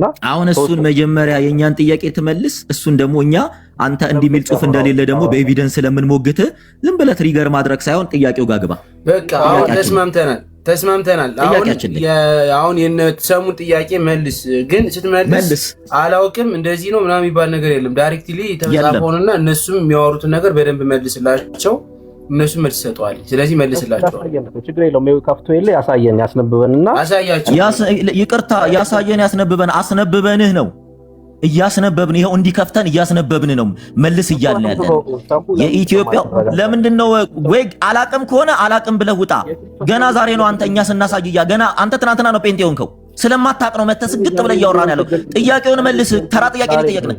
እና አሁን እሱን መጀመሪያ የኛን ጥያቄ ትመልስ። እሱን ደግሞ እኛ አንተ እንዲሚል ጽሁፍ እንደሌለ ደግሞ በኤቪደንስ ስለምንሞግት ዝም ብለህ ትሪገር ማድረግ ሳይሆን ጥያቄው ጋር ግባ። በቃ አሁን ተስማምተናል። አሁን የነተሰሙን ጥያቄ መልስ። ግን ስትመልስ አላውቅም እንደዚህ ነው ምናምን የሚባል ነገር የለም። ዳይሬክትሊ የተጻፈውንና እነሱም የሚያወሩትን ነገር በደንብ መልስላቸው። እነሱ መልስ ሰጠዋል። ስለዚህ መልስላቸው። ችግር የለውም። ከፍቶ የለ ያሳየን ያስነብበንና አሳያቸው። ይቅርታ ያሳየን ያስነብበን አስነብበንህ ነው እያስነበብን ይሄው እንዲከፍተን እያስነበብን ነው መልስ እያልን ያለን። የኢትዮጵያ ለምንድን ነው ወይ አላቅም ከሆነ አላቅም ብለህ ውጣ። ገና ዛሬ ነው አንተ እኛ ስናሳይያ ገና አንተ ትናንትና ነው ጴንጤ ሆንከው ስለማታቅ ነው መተህ ስግጥ ብለህ እያወራን ያለው። ጥያቄውን መልስ። ተራ ጥያቄ ነው የጠየቅን።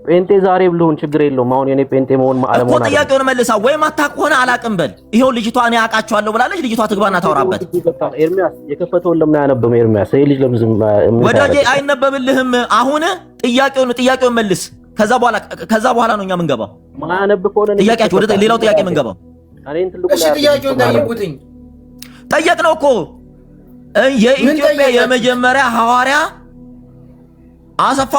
ጴንጤ ዛሬ ብለውን ችግር የለውም። አሁን የኔ ጴንጤ መሆን ማለሙ ነው። ጥያቄውን መልሳ ወይ ማታቅ ከሆነ አላቅም በል። ይሄው ልጅቷ እኔ አውቃቸዋለሁ ብላለች። ልጅቷ ትግባና ታወራበት። ኤርሚያስ የከፈተውን ለምን አያነበም? ኤርሚያስ ይሄ ልጅ ለምን ወዳጄ አይነበብልህም? አሁን ጥያቄውን መልስ። ከዛ በኋላ ነው እኛ የምንገባው። ማያነብ ከሆነ ጥያቄያችሁ ወደ ሌላው ጥያቄ የምንገባው። እሺ ጥያቄውን ጠይቁትኝ። ጠየቅነው እኮ የኢትዮጵያ የመጀመሪያ ሐዋርያ አሰፋ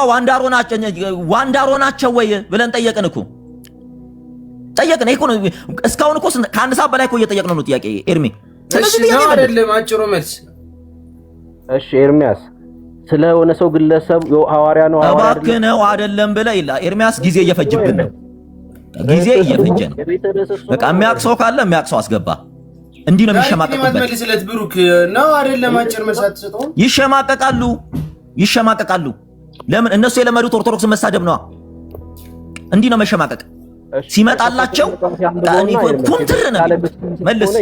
ዋንዳሮ ናቸው ወይ ብለን ጠየቅን እኮ ጠየቅን እኮ። እስካሁን እኮ ከአንድ ሰዓት በላይ እኮ እየጠየቅነው ነው ጥያቄ ኤርሚ። ስለዚህ ነው አይደለም አጭሩ መልስ። እሺ ኤርሚያስ ስለሆነ ሰው ግለሰብ ሐዋርያ ነው እባክህ ነው አይደለም ብለህ ይላ ኤርሚያስ ጊዜ እየፈጅብን ነው። ጊዜ እየፈጀ ነው። በቃ የሚያውቅ ሰው ካለ የሚያውቅ ሰው አስገባ። እንዲህ ነው የሚሸማቀቁበት። መልስለት ብሩክ ነው አይደለም አጭር መልስ አትሰጠው። ይሸማቀቃሉ። ለምን? እነሱ የለመዱት ኦርቶዶክስን መሳደብ ነው። እንዲህ ነው መሸማቀቅ። ሲመጣላቸው ኩንትር ነው መልስ።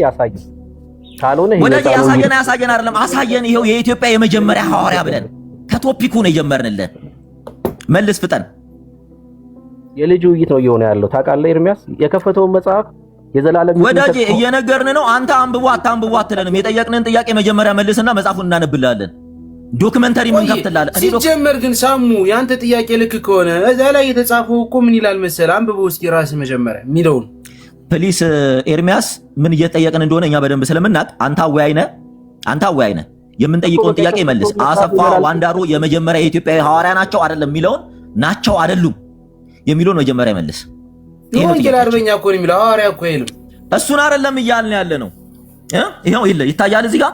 ወዳጅ ያሳየን አይደለም አሳየን። ይሄው የኢትዮጵያ የመጀመሪያ ሐዋርያ ብለን ከቶፒኩ ነው የጀመርንልን። መልስ ፍጠን። የልጁ ውይይት ነው እየሆነ ያለው ታውቃለህ ኤርሚያስ። የከፈተውን መጽሐፍ የዘላለም ወዳጅ እየነገርን ነው። አንተ አንብቡ አታንብቡ አትለንም። የጠየቅንን ጥያቄ መጀመሪያ መልስና መጽሐፉን እናነብልሃለን። ዶክመንተሪ ምን ከፍተላል? ሲጀመር ግን ሳሙ ያንተ ጥያቄ ልክ ከሆነ እዛ ላይ የተጻፈው እኮ ምን ይላል መሰለህ? አንብበው እስኪ ራስህ መጀመሪያ የሚለውን ፕሊስ። ኤርሚያስ ምን እየጠየቅን እንደሆነ እኛ በደንብ ስለምናውቅ አንተ አወያይነ የምንጠይቀውን ጥያቄ መልስ። አሰፋ ዋንዳሮ የመጀመሪያ የኢትዮጵያዊ ሐዋርያ ናቸው አይደለም የሚለውን ናቸው አይደሉም የሚለውን መጀመሪያ መልስ። የወንጌል አርበኛ እኮ ነው የሚለው ሐዋርያ እኮ አይልም። እሱን አይደለም እያልን ያለ ነው። ይሄው ይታያል እዚህ ጋር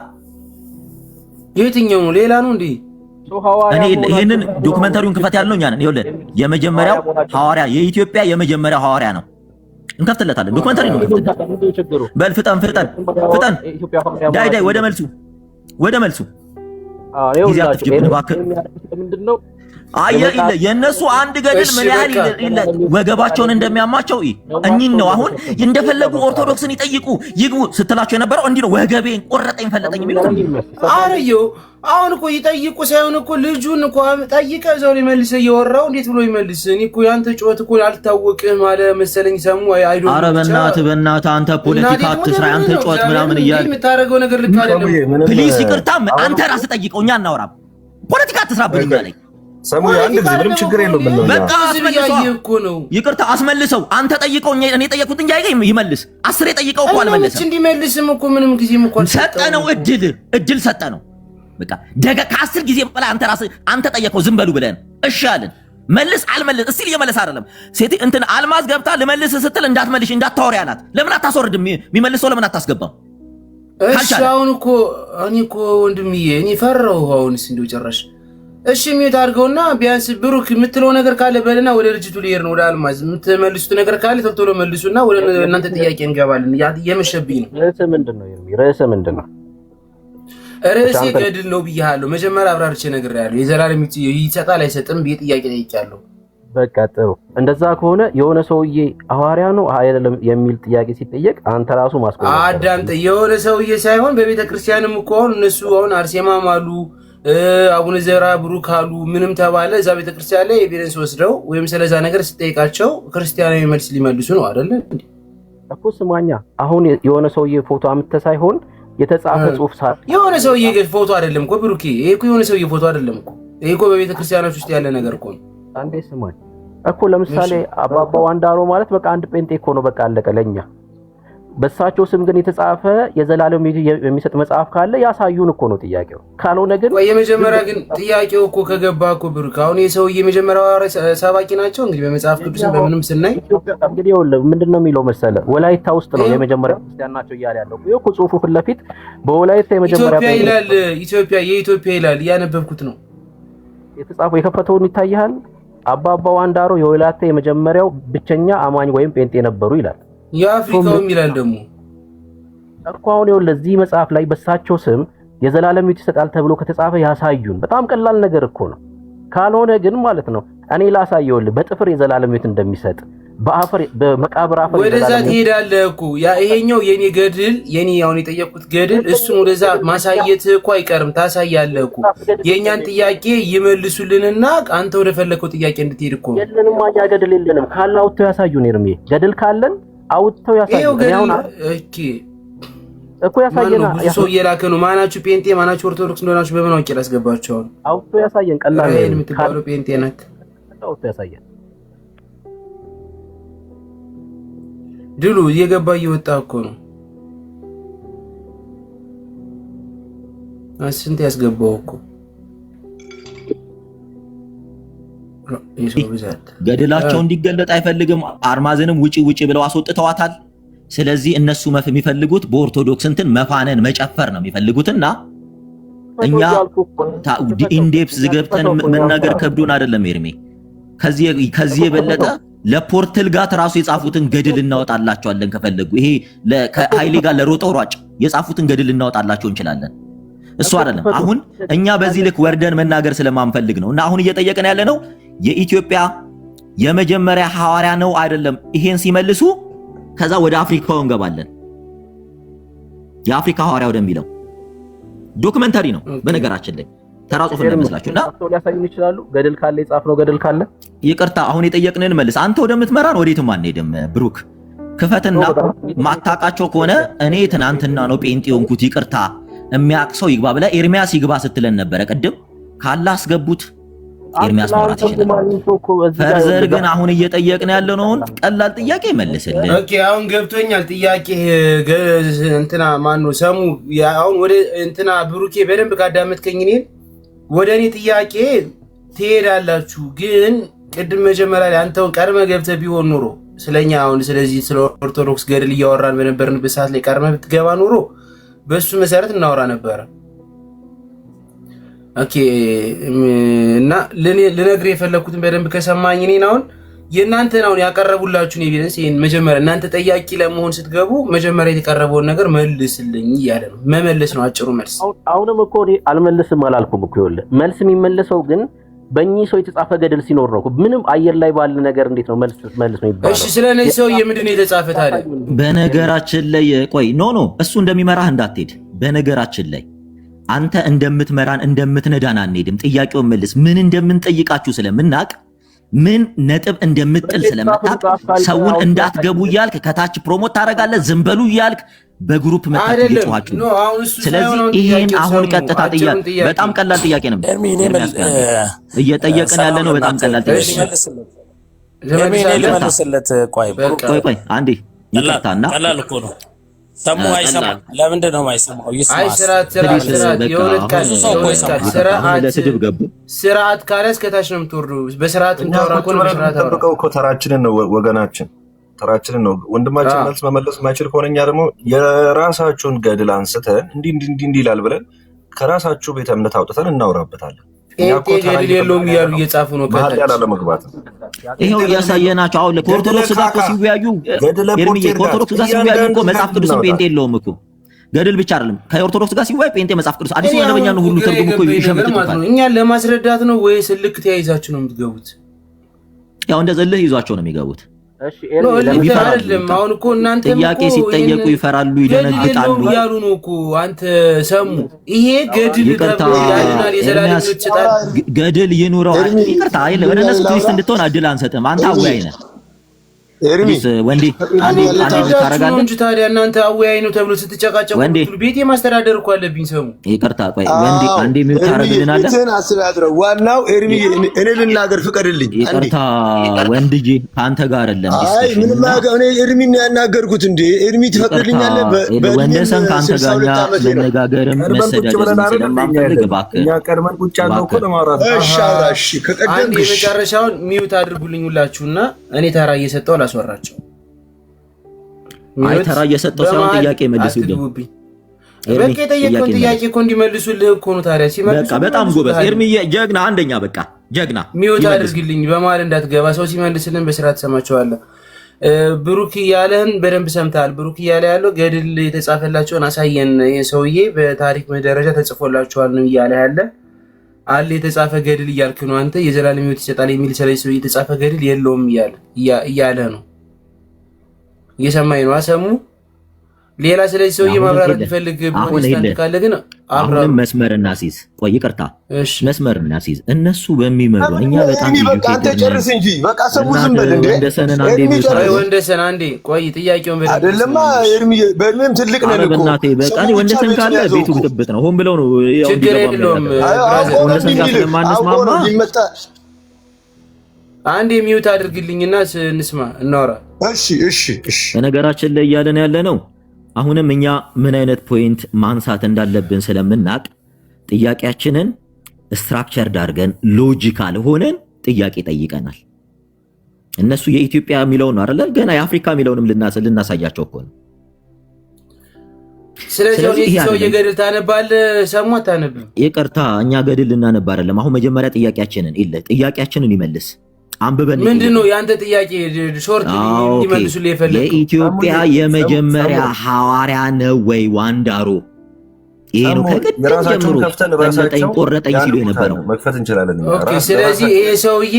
የትኛው ነው? ሌላ ነው እንዴ? እኔ ይሄንን ዶክመንተሪውን ክፈት ያልነው እኛ ነን። ይኸውልህ የመጀመሪያው ሐዋርያ የኢትዮጵያ የመጀመሪያ ሐዋርያ ነው። እንከፍትለታለን። ዶክመንተሪ ነው። በል ፍጠን ዳይ ወደ መልሱ ጊዜ አትፍጅብን እባክህ። ምንድነው የእነሱ አንድ ገድል ምን ያህል ወገባቸውን እንደሚያማቸው እኚህን ነው አሁን እንደፈለጉ ኦርቶዶክስን ይጠይቁ ይግቡ ስትላቸው የነበረው እንዲህ ነው። ወገቤን ቆረጠኝ ፈለጠኝ የሚሉት አረየው። አሁን እኮ ይጠይቁ ሳይሆን እኮ ልጁን እኮ ጠይቀ እዛው ላይ መልሰህ እየወራው እንዴት ብሎ ይመልስ? እኔ እኮ ያንተ ጩኸት እኮ አልታወቅህም አለ መሰለኝ። ሰሙ አይዶ ኧረ በእናትህ አንተ ፖለቲካ አትስራ። አንተ ጩኸት ምናምን እያለ የምታደርገው ነገር ልክ አይደለም። ፕሊዝ ይቅርታ፣ አንተ ራስህ ጠይቀው፣ እኛ እናወራም። ፖለቲካ አትስራብኝ አለኝ። ሰሙ አንድ ጊዜ ምንም ችግር የለውም። በቃ አስመልሰው፣ ይቅርታ አስመልሰው። አንተ ጠይቀው፣ እኔ ጠየቅኩት እንጂ ይመልስ። 10 ጠይቀው እኮ አልመለሰም። እንዲመልስም እኮ ምንም ጊዜም እኮ ሰጠነው፣ እድል ሰጠነው። በቃ ከ10 ጊዜ በላይ አንተ ራስህ አንተ ጠየቀው ዝም በሉ ብለን እሺ አለን። መልስ አልመልስ እስቲ እየመለስ አይደለም። ሴት እንትን አልማዝ ገብታ ልመልስ ስትል እንዳትመልሽ እንዳታወሪ አላት። ለምን አታስወርድም? የሚመልሰው ለምን አታስገባም? እሺ አሁን እኮ እኔ እኮ ወንድምዬ እኔ ፈራሁ። አሁንስ እንደው ጨራሽ እሺ ሚዩት አድርገውና ቢያንስ ብሩክ የምትለው ነገር ካለ በልና ወደ ልጅቱ ልሄድ ነው። ወደ አልማዝ የምትመልሱት ነገር ካለ ቶሎ መልሱና ወደ እናንተ ጥያቄ እንገባለን። የመሸብኝ ነው። ርዕስ ምንድነው? ርዕስ ምንድነው? ርዕሴ ገድል ነው ብያለሁ። መጀመሪያ አብራርቼ ነግሬያለሁ። የዘላለም ይሰጣል አይሰጥም ብዬ ጥያቄ ጠይቄያለሁ። በቃ ጥሩ። እንደዛ ከሆነ የሆነ ሰውዬ ሐዋርያ ነው አይደለም የሚል ጥያቄ ሲጠየቅ አንተ ራሱ ማስቆም አዳምጥ። የሆነ ሰውዬ ሳይሆን በቤተ ክርስቲያንም እኮ አሁን እነሱ አሁን አርሴማም አሉ አቡነ ዘራ ብሩክ አሉ ምንም ተባለ እዛ ቤተ ክርስቲያን ላይ ኤቪደንስ ወስደው ወይም ስለዛ ነገር ሲጠይቃቸው ክርስቲያናዊ መልስ ሊመልሱ ነው አይደል እኮ። ስማኛ አሁን የሆነ ሰውዬ ፎቶ አምጥተህ ሳይሆን የተጻፈ ጽሁፍ ሳር የሆነ ሰውዬ ፎቶ አይደለም እኮ ብሩኬ። ይሄ እኮ የሆነ ሰውዬ ፎቶ አይደለም እኮ። ይሄ እኮ በቤተ ክርስቲያኖች ውስጥ ያለ ነገር እኮ ነው። አንዴ ስማኝ እኮ ለምሳሌ አባባ ዋንዳሮ ማለት በቃ አንድ ጴንጤ እኮ ነው። በቃ አለቀ ለኛ በሳቸው ስም ግን የተጻፈ የዘላለም የሚሰጥ መጽሐፍ ካለ ያሳዩን እኮ ነው ጥያቄው። ካልሆነ ግን የመጀመሪያ ግን ጥያቄው እኮ ከገባ እኮ ብሩክ አሁን የሰው የመጀመሪያው ሰባኪ ናቸው እንግዲህ በመጽሐፍ ቅዱስ በምንም ስናይ እንግዲህ ይኸውልህ ምንድነው የሚለው መሰለ ወላይታ ውስጥ ነው የመጀመሪያው ክርስቲያን ናቸው እያለ ያለው እኮ ጽሁፉ ፊት ለፊት በወላይታ የመጀመሪያ ኢትዮጵያ ይላል የኢትዮጵያ ይላል እያነበብኩት ነው የተጻፈው የከፈተውን ይታያል። አባባ ዋንዳሮ የወላይታ የመጀመሪያው ብቸኛ አማኝ ወይም ጴንጤ ነበሩ ይላል። የአፍሪካውም ይላል ደግሞ እኮ አሁን ይኸውልህ ለዚህ መጽሐፍ ላይ በሳቸው ስም የዘላለም ሕይወት ይሰጣል ተብሎ ከተጻፈ ያሳዩን። በጣም ቀላል ነገር እኮ ነው። ካልሆነ ግን ማለት ነው እኔ ላሳየውልህ በጥፍር የዘላለም ሕይወት እንደሚሰጥ በአፈር በመቃብር አፈር ወደዛ ትሄዳለህ እኮ ይሄኛው የኔ ገድል የኔ አሁን የጠየቁት ገድል እሱን ወደዛ ማሳየት እኮ አይቀርም ታሳያለህ እኮ የኛን ጥያቄ ይመልሱልንና አንተ ወደ ፈለከው ጥያቄ እንድትሄድ እኮ የለንም ያ ገድል የለንም ካለ አውጥተው ያሳዩን። እርሜ ገድል ካለን አውጥተው ያሳዩን። ኦኬ እኮ ያሳየና ሰው እየላከ ነው። ማናችሁ ጴንጤ ማናችሁ ኦርቶዶክስ እንደሆናችሁ በምን አውቄ ላስገባችሁ? አውጥተው ያሳየን። ቀላል ነው የምትባለው ጴንጤ ነክ አውጥተው ያሳየን። ድሉ እየገባ እየወጣ እኮ ነው። ስንት ያስገባው እኮ ገድላቸው እንዲገለጥ አይፈልግም። አርማዝንም ውጪ ብለው አስወጥተዋታል። ስለዚህ እነሱ የሚፈልጉት በኦርቶዶክስ እንትን መፋነን መጨፈር ነው የሚፈልጉትና እኛ ኢንዴፕስ ገብተን መናገር ከብዶን አይደለም ኤርሜ። ከዚህ የበለጠ ለፖርተል ጋር ራሱ የጻፉትን ገድል እናወጣላቸዋለን ከፈለጉ። ይሄ ከኃይሌ ጋር ለሮጠው ሯጭ የጻፉትን ገድል እናወጣላቸው እንችላለን። እሱ አይደለም አሁን እኛ በዚህ ልክ ወርደን መናገር ስለማንፈልግ ነው። እና አሁን እየጠየቀን ያለ ነው የኢትዮጵያ የመጀመሪያ ሐዋርያ ነው አይደለም። ይሄን ሲመልሱ ከዛ ወደ አፍሪካው እንገባለን። የአፍሪካ ሐዋርያ ወደሚለው ዶክመንታሪ ነው በነገራችን ላይ ተራ ጽሁፍ እንደመስላችሁና ሊያሳዩን ይችላሉ። ገድል ካለ የጻፍነው ገድል ካለ ይቅርታ አሁን የጠየቅንን መልስ። አንተ ወደምትመራን ወዴትም አንሄድም። ብሩክ ክፈትና ማታቃቸው ከሆነ እኔ ትናንትና ነው ጴንጤ ሆንኩት ይቅርታ የሚያቅሰው ይግባ ብለ ኤርሚያስ ይግባ ስትለን ነበረ ቅድም። ካለ አስገቡት ኤርሚያስ ማውራት ይችላል። ፈርዘር ግን አሁን እየጠየቅን ያለነውን ቀላል ጥያቄ መልስልን። ኦኬ አሁን ገብቶኛል ጥያቄ እንትና ማነው ሰሙ አሁን ወደ እንትና ብሩኬ በደንብ ካዳመጥከኝ እኔን ወደ እኔ ጥያቄ ትሄዳላችሁ። ግን ቅድም መጀመሪያ ላይ አንተውን ቀድመህ ገብተህ ቢሆን ኑሮ ስለኛ አሁን ስለዚህ ስለ ኦርቶዶክስ ገድል እያወራን በነበርንበት ሰዓት ላይ ቀድመህ ብትገባ ኑሮ በሱ መሰረት እናወራ ነበር። ኦኬ እና ልነግርህ የፈለኩትን በደንብ ከሰማኝ እኔን አሁን የእናንተን አሁን ያቀረቡላችሁን ኤቪደንስ ይሄን መጀመሪያ እናንተ ጠያቂ ለመሆን ስትገቡ መጀመሪያ የተቀረበውን ነገር መልስልኝ እያለ ነው። መመለስ ነው አጭሩ መልስ። አሁንም እኮ እኔ አልመልስም አላልኩም እኮ ይኸውልህ መልስ የሚመለሰው ግን በእኚህ ሰው የተጻፈ ገድል ሲኖር ነው። ምንም አየር ላይ ባለ ነገር እንዴት ነው መልስ ነው ይባላል? እሺ ስለነዚህ ሰው ምንድን ነው የተጻፈ ታዲያ? በነገራችን ላይ ቆይ ኖ እሱ እንደሚመራህ እንዳትሄድ። በነገራችን ላይ አንተ እንደምትመራን እንደምትነዳን አንሄድም። ጥያቄውን መልስ። ምን እንደምንጠይቃችሁ ስለምናቅ ምን ነጥብ እንደምጥል ስለምታቅ ሰውን እንዳትገቡ እያልክ ከታች ፕሮሞት ታደርጋለህ። ዝም በሉ እያልክ በግሩፕ መጣት እየጮኻችሁ ነው። ስለዚህ ይሄን አሁን ቀጥታ ጥያቄ በጣም ቀላል ጥያቄ ነው እየጠየቅን ያለ ነው። በጣም ቀላል ጥያቄ ቆይ አንዴ ይቅርታና ቀላል እኮ ነው። ሰሙ አይሰማም። ለምንድን ነው የማይሰማው? ስርዓት ካለ እስከታች ነው የምትወርዱ። በስርዓት ጠብቀው እኮ ተራችንን ነው ወገናችን፣ ተራችንን ነው። ወንድማችን መልስ መመለስ የማይችል ከሆነ እኛ ደግሞ የራሳችሁን ገድል አንስተን እንዲህ ይላል ብለን ከራሳችሁ ቤተ እምነት አውጥተን እናወራበታለን። ገድል የለውም እያሉ እየጻፉ ነው። መሀል ላለመግባት ይሄው እያሳየናቸው። አሁን ከኦርቶዶክስ ጋር እኮ ሲወያዩ ከኦርቶዶክስ ጋር ሲወያዩ እኮ መጽሐፍ ቅዱስም ጴንጤ የለውም እኮ ገድል ብቻ አይደለም። ከኦርቶዶክስ ጋር ሲወያዩ ጴንጤ መጽሐፍ ቅዱስ አዲስ መደበኛ ነው ሁሉ ትርጉም እኮ ይሸምጥበታል። እኛን ለማስረዳት ነው ወይስ ልክ ተያይዛችሁ ነው የምትገቡት? ያው እንደዛ ልህ ይዟቸው ነው የሚገቡት። እሺ አይደለም። አሁን እኮ እናንተ ጥያቄ ሲጠየቁ ይፈራሉ፣ ይደነግጣሉ ያሉ ነው እኮ አንተ ሰሙ። ይሄ ገድል ይላልናል የዘላለም ይችላል ገድል ይኑረው። ይቅርታ አይደለም ወደ እነሱ ትዊስት እንድትሆን እድል አንሰጥም። አንተ አወያይ ነህ። ወንዴ አንዴ ታረጋለህ እንጂ ታዲያ እናንተ አወያይ ነው ተብሎ ስትጨቃጨቁ ቤት የማስተዳደር እኮ አለብኝ። ሰሙ ይቅርታ፣ ቆይ ወንዴ አንዴ ሚውት ታረግልናለህ? ዋናው ኤርሚ እኔ ልናገር ፍቀድልኝ። ይቅርታ ወንድዬ ከአንተ ጋር አይደለም። አይ ምንም ማገው እኔ ኤርሚን ያናገርኩት እንዴ ኤርሚ ትፈቅድልኛለህ? ወንደሰን ከአንተ ጋር መነጋገርም መሰዳደርም ስለማንፈልግ እባክህ እኛ ቀድመን ቁጭ ያልነው እኮ ለማውራት። እሺ ከቀደምሽ የመጨረሻውን ሚውት አድርጉልኝ ሁላችሁና እኔ ተራ እየሰጠው ላስወራቸው። አይ ተራ እየሰጠው ሳይሆን ጥያቄ መልሱልኝ። በቃ የጠየቀውን ጥያቄ እኮ እንዲመልሱልህ እኮ ነው። ታዲያ ሲመልሱ በቃ በጣም ጎበዝ ኤርሚዬ፣ ጀግና አንደኛ፣ በቃ ጀግና። ሚውት አድርግልኝ በመሀል እንዳትገባ። ሰው ሲመልስልን በስርዓት ትሰማቸዋለህ። ብሩክ እያለህን በደንብ ሰምተሃል። ብሩክ እያለ ያለው ገድል የተጻፈላቸውን አሳየን። ይህ ሰውዬ በታሪክ ደረጃ ተጽፎላቸዋል ነው እያለ ያለ አለ። የተጻፈ ገድል እያልክ ነው አንተ። የዘላለም ሕይወት ይሰጣል የሚል ስለዚህ ሰው የተጻፈ ገድል የለውም እያለ ነው። እየሰማኝ ነው አሰሙ። ሌላ ስለዚህ ሰውዬ ማብራራት ቢፈልግ ፕሮቴስታንት ካለ ግን አሁንም መስመር እናስይዝ። ቆይ ይቅርታ፣ መስመር እናስይዝ። እነሱ በሚመሩ እኛ በጣም በቃ አንተ ጨርስ እንጂ በቃ ሰሙ ዝም በል እንዴ። ወንደሰን አንዴ ቆይ ጥያቄውን በል አይደለማ ኤርሚ በእድሜም ትልቅ ነን እኮ በእናቴ በቃ እኔ ወንደሰን ካለ ቤቱ ብጥብጥ ነው። ሆን ብለው ነው ያው ችግር የለውም። ወንደሰን ካለ ስለማንስማማ አንዴ ሚውት አድርግልኝና እንስማ እናወራ። እሺ በነገራችን ላይ እያለን ያለ ነው አሁንም እኛ ምን አይነት ፖይንት ማንሳት እንዳለብን ስለምናቅ ጥያቄያችንን ስትራክቸርድ አድርገን ሎጂካል ሆነን ጥያቄ ጠይቀናል። እነሱ የኢትዮጵያ የሚለውን አይደል ገና የአፍሪካ የሚለውንም ልናሳያቸው እኮ ነው። ስለዚህ ሰው የገድል ታነባል ሰሙ አታነብም? ይቅርታ እኛ ገድል ልናነብ አይደለም። አሁን መጀመሪያ ጥያቄያችንን ጥያቄያችንን ይመልስ አንብበን ምንድነው ያንተ ጥያቄ? ሾርት እንዲመልሱልህ የፈለግከው የኢትዮጵያ የመጀመሪያ ሐዋርያ ነው ወይ ዋንዳሮ? ይሄ ነው ከቅድም ጀምሮ ከፍተን ቆረጠኝ ሲሉ የነበረው መክፈት እንችላለን። ኦኬ ስለዚህ ይሄ ሰውዬ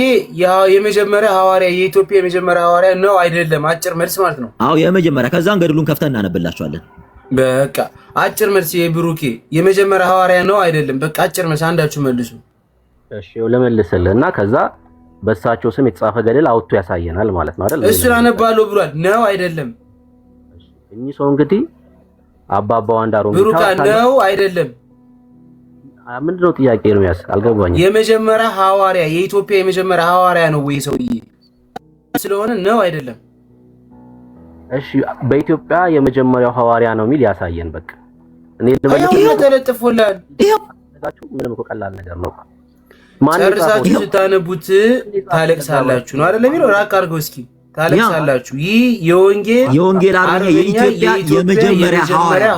የመጀመሪያ ሐዋርያ የኢትዮጵያ የመጀመሪያ ሐዋርያ ነው አይደለም? አጭር መልስ ማለት ነው። አዎ የመጀመሪያ። ከዛን ገድሉን ከፍተን እናነብላችኋለን። በቃ አጭር መልስ። የብሩኬ የመጀመሪያ ሐዋርያ ነው አይደለም? በቃ አጭር መልስ አንዳችሁ መልሱ። እሺ ለመልስልህና ከዛ በሳቸው ስም የተጻፈ ገድል አውጥቶ ያሳየናል ማለት ነው አይደል? እሱን አነባለሁ ብሏል። ነው አይደለም? እኚህ ሰው እንግዲህ አባባ ዋንዳሮ ብሩካ ነው አይደለም? ምንድነው ጥያቄ ነው? ያስ አልገባኝም። የመጀመሪያ ሐዋርያ የኢትዮጵያ የመጀመሪያ ሐዋርያ ነው ወይ ሰውዬ ስለሆነ ነው አይደለም? እሺ በኢትዮጵያ የመጀመሪያው ሐዋርያ ነው የሚል ያሳየን። በቃ እኔ ለምን ተለጥፎላል? ምንም እኮ ቀላል ነገር ነው። ጨርሳችሁ ስታነቡት ታለቅሳላችሁ ነው አይደል? የሚለው ራቅ አድርገው እስኪ ታለቅሳላችሁ። ይህ የወንጌል አርበኛ የኢትዮጵያ የመጀመሪያ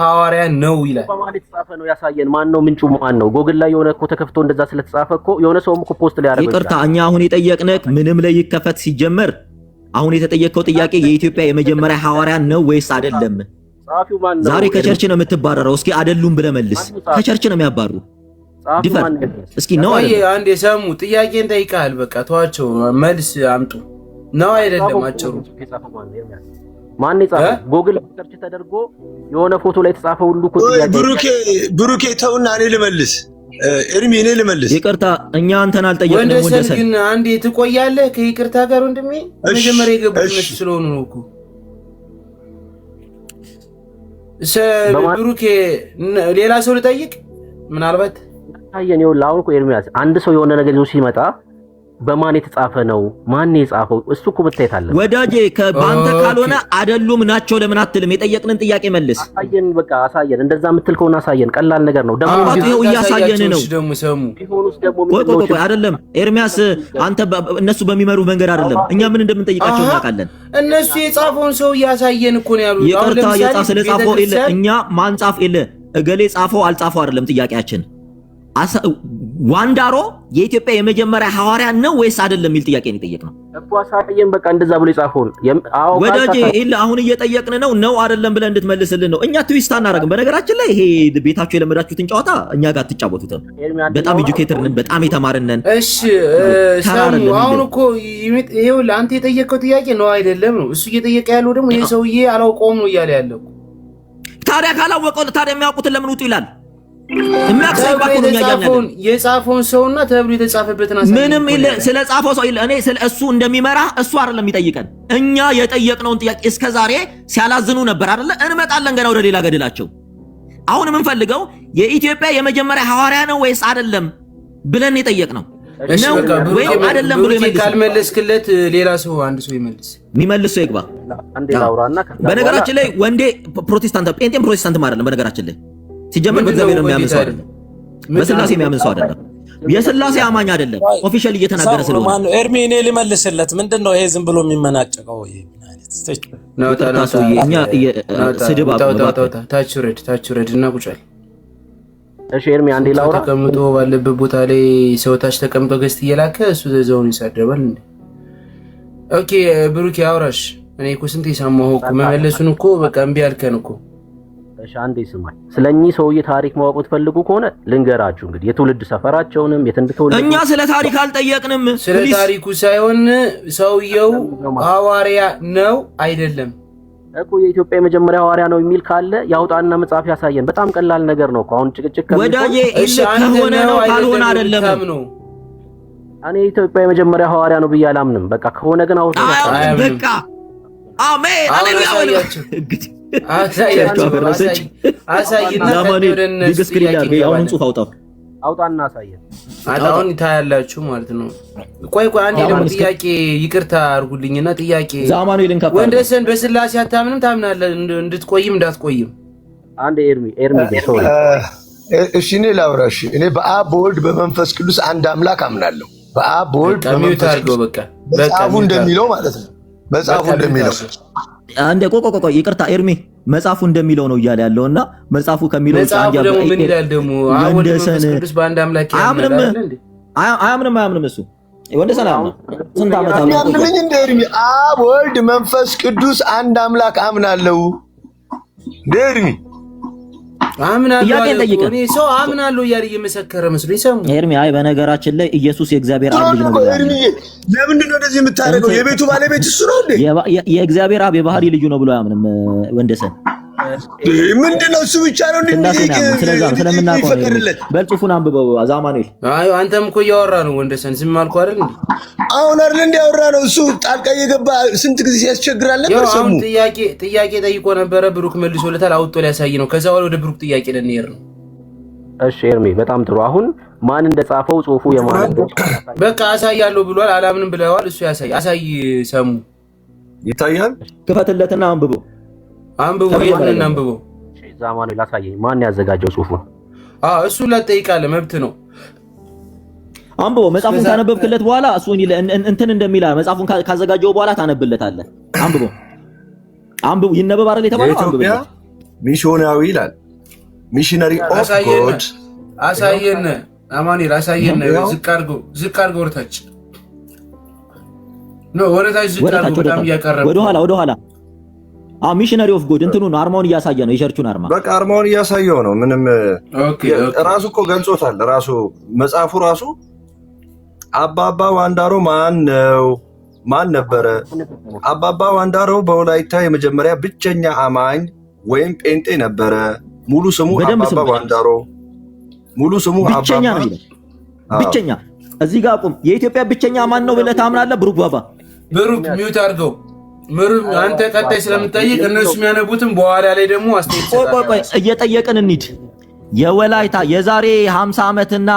ሐዋርያ ነው ይላል። በማለት ተጻፈ ነው ያሳየን። ማን ነው ምንጩ? ማን ነው? ጎግል ላይ የሆነ እኮ ተከፍቶ እንደዛ ስለተጻፈ እኮ የሆነ ሰውም እኮ ፖስት ላይ ያደረገው። ይቅርታ እኛ አሁን የጠየቅነህ ምንም ላይ ይከፈት ሲጀመር አሁን የተጠየቀው ጥያቄ የኢትዮጵያ የመጀመሪያ ሐዋርያ ነው ወይስ አይደለም? ጻፊው ማን ነው? ዛሬ ከቸርች ነው የምትባረረው። እስኪ አይደሉም ብለህ መልስ። ከቸርች ነው የሚያባሩ ዲፈር እስኪ ነው አይደለም? አንዴ ሰሙ ጥያቄን ጠይቃል። በቃ ተዋቸው፣ መልስ አምጡ። ነው አይደለም? አጭሩ ማን ይጻፈው? ጎግል ሰርች ተደርጎ የሆነ ፎቶ ላይ የተጻፈ ሁሉ እኮ ጥያቄ። ብሩኬ ተውና እኔ ልመልስ። ኤርሚ እኔ ልመልስ። ይቅርታ እኛ አንተን አልጠየቅንም። ወንደሰን ግን አንዴ ትቆያለህ ከይቅርታ ጋር ወንድሜ። መጀመሪያ የገቡት እነሱ ስለሆኑ ነው እኮ። ብሩኬ ሌላ ሰው ልጠይቅ ምናልባት ታየን። ይኸውልህ አሁን እኮ ኤርሚያስ አንድ ሰው የሆነ ነገር ይዞ ሲመጣ በማን የተጻፈ ነው? ማን የጻፈው? እሱ እኮ መታየት አለ። ወዳጄ ከባንተ ካልሆነ አይደሉም ናቸው ለምን አትልም? የጠየቅንን ጥያቄ መልስ። አሳየን፣ በቃ አሳየን። እንደዛ የምትል ከሆነ አሳየን። ቀላል ነገር ነው። ደግሞ ይሄው እያሳየን ነው። ደግሞ ሰሙ ቢሆንስ ደግሞ ቆይ አይደለም ኤርሚያስ፣ አንተ እነሱ በሚመሩ መንገድ አይደለም። እኛ ምን እንደምንጠይቃቸው እናውቃለን። እነሱ የጻፈውን ሰው እያሳየን እኮ ነው ያሉት። ይቅርታ የጻፈ ስለጻፈው የለ እኛ ማን ጻፍ የለ እገሌ ጻፈው አልጻፈው አይደለም ጥያቄያችን። ዋንዳሮ የኢትዮጵያ የመጀመሪያ ሐዋርያ ነው ወይስ አይደለም የሚል ጥያቄ ነው የጠየቅነው እኮ። አሳየን በቃ እንደዛ ብሎ የጻፈውን። አዎ ወዳጄ ኢላ አሁን እየጠየቅን ነው አይደለም ብለህ እንድትመልስልን ነው። እኛ ትዊስት አናረግም። በነገራችን ላይ ይሄ ቤታችሁ የለመዳችሁትን ጨዋታ እኛ ጋር አትጫወቱትም። በጣም ኤጁኬተር ነን፣ በጣም የተማርን ነን። እሺ ሰሙ አሁን እኮ ይሄው አንተ የጠየቀው ጥያቄ ነው አይደለም ነው። እሱ እየጠየቀ ያለው ደግሞ ይሄ ሰውዬ አላውቀውም ነው እያለ ያለው። ታዲያ ካላወቀው ታዲያ የሚያውቁትን ለምን ውጡ ይላል? የጻፈውን ሰውና ተብሎ የተጻፈበትን አሳይ። ምንም ስለ ጻፈው ሰው እኔ ስለ እሱ እንደሚመራ እሱ አይደለም የሚጠይቀን። እኛ የጠየቅነውን ጥያቄ እስከዛሬ ሲያላዝኑ ነበር አይደለ? እንመጣለን ገና ወደ ሌላ ገድላቸው። አሁን የምንፈልገው የኢትዮጵያ የመጀመሪያ ሐዋርያ ነው ወይስ አይደለም ብለን የጠየቅነው ነው ወይ አይደለም ብሎ ይመልስ። ካልመለስክለት ሌላ ሰው አንድ ሰው ይመልስ። የሚመልስ ሰው ይግባ። በነገራችን ላይ ወንዴ ፕሮቴስታንት ጴንጤም ፕሮቴስታንትም አይደለም። በነገራችን ላይ ሲጀመር በእግዚአብሔር የሚያምን ሰው አይደለም። በስላሴ የሚያምን ሰው አይደለም። የስላሴ አማኝ አይደለም። ኦፊሻሊ እየተናገረ ስለሆነ ማነው ኤርሚ? እኔ ልመልስለት። ምንድነው ይሄ ዝም ብሎ የሚመናጨቀው? ይሄ ምን አይነት ስድብ ታች ረድ እና ቁጫል። እሺ ኤርሚ አንዴ ላውራ። ተቀምጦ ባለበት ቦታ ላይ ሰው ታች ተቀምጦ ገስት እየላከ እሱ ዘዘውን ይሳደባል እንዴ? ኦኬ ብሩክ ያውራሽ። እኔ እኮ ስንት የሰማሁ እኮ መመለሱን እኮ በቃ እምቢ አልከን እኮ። እሺ አንዴ ስማኝ። ስለኚህ ሰውዬ ታሪክ ማወቅ ትፈልጉ ከሆነ ልንገራችሁ። እንግዲህ የትውልድ ሰፈራቸውንም የት እንደተወለዱ እኛ ስለ ታሪክ አልጠየቅንም። ስለ ታሪኩ ሳይሆን ሰውየው ሐዋርያ ነው አይደለም እኮ የኢትዮጵያ የመጀመሪያ ሐዋርያ ነው የሚል ካለ ያውጣና መጽሐፍ ያሳየን። በጣም ቀላል ነገር ነው እኮ። አሁን ጭቅጭቅ ወዳጄ ከሆነ ነው ካልሆነ አይደለም። እኔ የኢትዮጵያ የመጀመሪያ ሐዋርያ ነው ብዬ አላምንም። በቃ ከሆነ ግን አውጣ። በቃ አሜን አሌሉያ። አሳይና አውጣና አሳየን። አሁን ታያላችሁ ማለት ነው። ቆይ አንዴ ደግሞ ጥያቄ ይቅርታ አድርጉልኝና ጥያቄ ወንደሰን በስላሴ አታምንም? ታምናለህ? እንድትቆይም እንዳትቆይም አንዴ ኤርሚ ሶሪ። እሺ እኔ ላውራሽ። እኔ በአብ በወልድ በመንፈስ ቅዱስ አንድ አምላክ አምናለሁ። በአብ በወልድ በመንፈስ ቅዱስ በቃ መጽሐፉ እንደሚለው ማለት ነው። መጽሐፉ እንደሚለው አንዴ ቆቆቆ ይቅርታ ኤርሚ መጽሐፉ እንደሚለው ነው እያለ ያለውና መጽሐፉ ከሚለው ጻንጃ ደግሞ ምን ይላል ደግሞ? አሁን መንፈስ ቅዱስ በአንድ አምላክ አያምንም እሱ ወንደሰን አያምንም። ስንት ዓመት አምናለሁ እንደ ኤርሚ አብ ወልድ መንፈስ ቅዱስ አንድ አምላክ አምናለሁ እንደ ኤርሚ አምናለሁ። እኔ ሰው አምናለሁ እያለ እየመሰከረ መስሎኝ ሰሙ ኤርሚ። አይ በነገራችን ላይ ኢየሱስ የእግዚአብሔር አብ ልጅ ነው። ኤርሚ ለምንድን ነው እንደዚህ የምታደርገው? የቤቱ ባለቤት እሱ ነው እንዴ? የእግዚአብሔር አብ የባህሪ ልጁ ነው ብሎ አያምንም ወንደሰን። ምንድነው እሱ ብቻ ነው እንዴ? ስለምናውቀው በጽሁፉን አንብበው አዛማኑኤል። አይ አንተም እኮ እያወራ ነው ወንደሰን። ዝም አልኩ አይደል እንዴ? አሁን አይደል እንዴ ያወራ ነው እሱ። ጣልቃ እየገባ ስንት ጊዜ ሲያስቸግራል ነበር። ሰሙ ጥያቄ ጠይቆ ነበረ። ብሩክ መልሶለታል። አውጥቶ ሊያሳይ ነው። ከዛ ወደ ብሩክ ጥያቄ ልንሄድ ነው። እሺ ኤርሚ በጣም ጥሩ። አሁን ማን እንደጻፈው ጽሁፉ የማን በቃ አሳያለሁ ብሏል። አላምንም ብለዋል። እሱ አሳይ። ሰሙ ይታያል። ክፈትለትና አንብበው ይሄንን አንብበው። ዛማኑኤል አሳየኝ። ማን ያዘጋጀው ጽሁፉ? እሱ ላጠይቃለህ መብት ነው። አንብበው። መጽሐፉን ካነበብክለት በኋላ እሱ እንትን እንደሚላ መጽሐፉን ካዘጋጀው በኋላ ታነብለታለህ። አንብበው። ይነበብ አይደል የተባለው? አንብበው። ሚሽናሪ ይላል። ሚሽነሪ ኦፍ ጎድ አሳየን። አማኑኤል አሳየን። ዝቅ አድርገው ወርታች ነው። ወርታች ዝቅ አድርገው። በጣም እያቀረበ ወደኋላ ሚሽነሪ ኦፍ ጎድ እንትኑ ነው። አርማውን እያሳየ ነው። የቸርቹን አርማ በቃ አርማውን እያሳየው ነው። ምንም ራሱ እኮ ገልጾታል። ራሱ መጽሐፉ ራሱ አባባ ዋንዳሮ ማን ነበረ? አባባ ዋንዳሮ በወላይታ የመጀመሪያ ብቸኛ አማኝ ወይም ጴንጤ ነበረ። ሙሉ ስሙ አባባ ዋንዳሮ። ሙሉ ስሙ ብቸኛ ነው የሚለው ብቸኛ። እዚህ ጋር አቁም። የኢትዮጵያ ብቸኛ ማን ነው ብለህ ታምናለህ? ብሩክ ባባ ብሩክ ሚውት አድርገው። አንተ ቀጣይ ስለምጠይቅ እነሱ የሚያነቡትም በኋላ ላይ ደግሞ አስተያየት ቆይ እየጠየቅን እንሂድ። የወላይታ የዛሬ 50 ዓመትና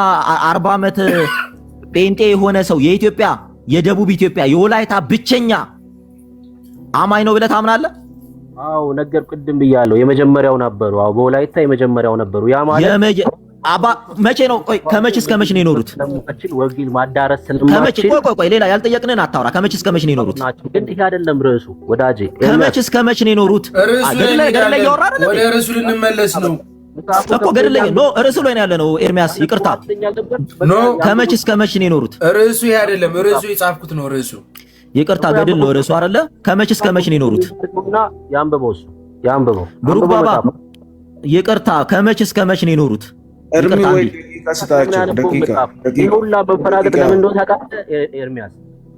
40 ዓመት ጴንጤ የሆነ ሰው የኢትዮጵያ የደቡብ ኢትዮጵያ የወላይታ ብቸኛ አማኝ ነው ብለህ ታምናለህ? አዎ ነገር ቅድም ብያለሁ። የመጀመሪያው ነበሩ። አዎ በወላይታ የመጀመሪያው ነበሩ። ያ ማለት መቼ ነው? ቆይ ከመቼ እስከ መቼ ነው የኖሩት? ወንጌል ማዳረስ ስለማይችል ቆይ ሌላ ያልጠየቅንን አታውራ። ከመቼ እስከ መቼ ነው የኖሩት? ግን ይሄ አይደለም ርዕሱ ወዳጄ። ከመቼ እስከ መቼ ነው የኖሩት? ገድል ላይ እያወራ አይደል? ወደ ርዕሱ ልንመለስ ነው እኮ ገድል ላይ ነው። ርዕሱ ላይ ነው ያለ ነው። ኤርሚያስ ይቅርታ። ከመቼ እስከ መቼ ነው የኖሩት? ርዕሱ ይሄ አይደለም። ርዕሱ የጻፍኩት ነው ርዕሱ። ይቅርታ ገድል ነው ርዕሱ አይደለ? ከመቼ እስከ መቼ ነው የኖሩት? ያንብበው ብሩክ ባባ ይቅርታ። ከመቼ እስከ መቼ ነው የኖሩት?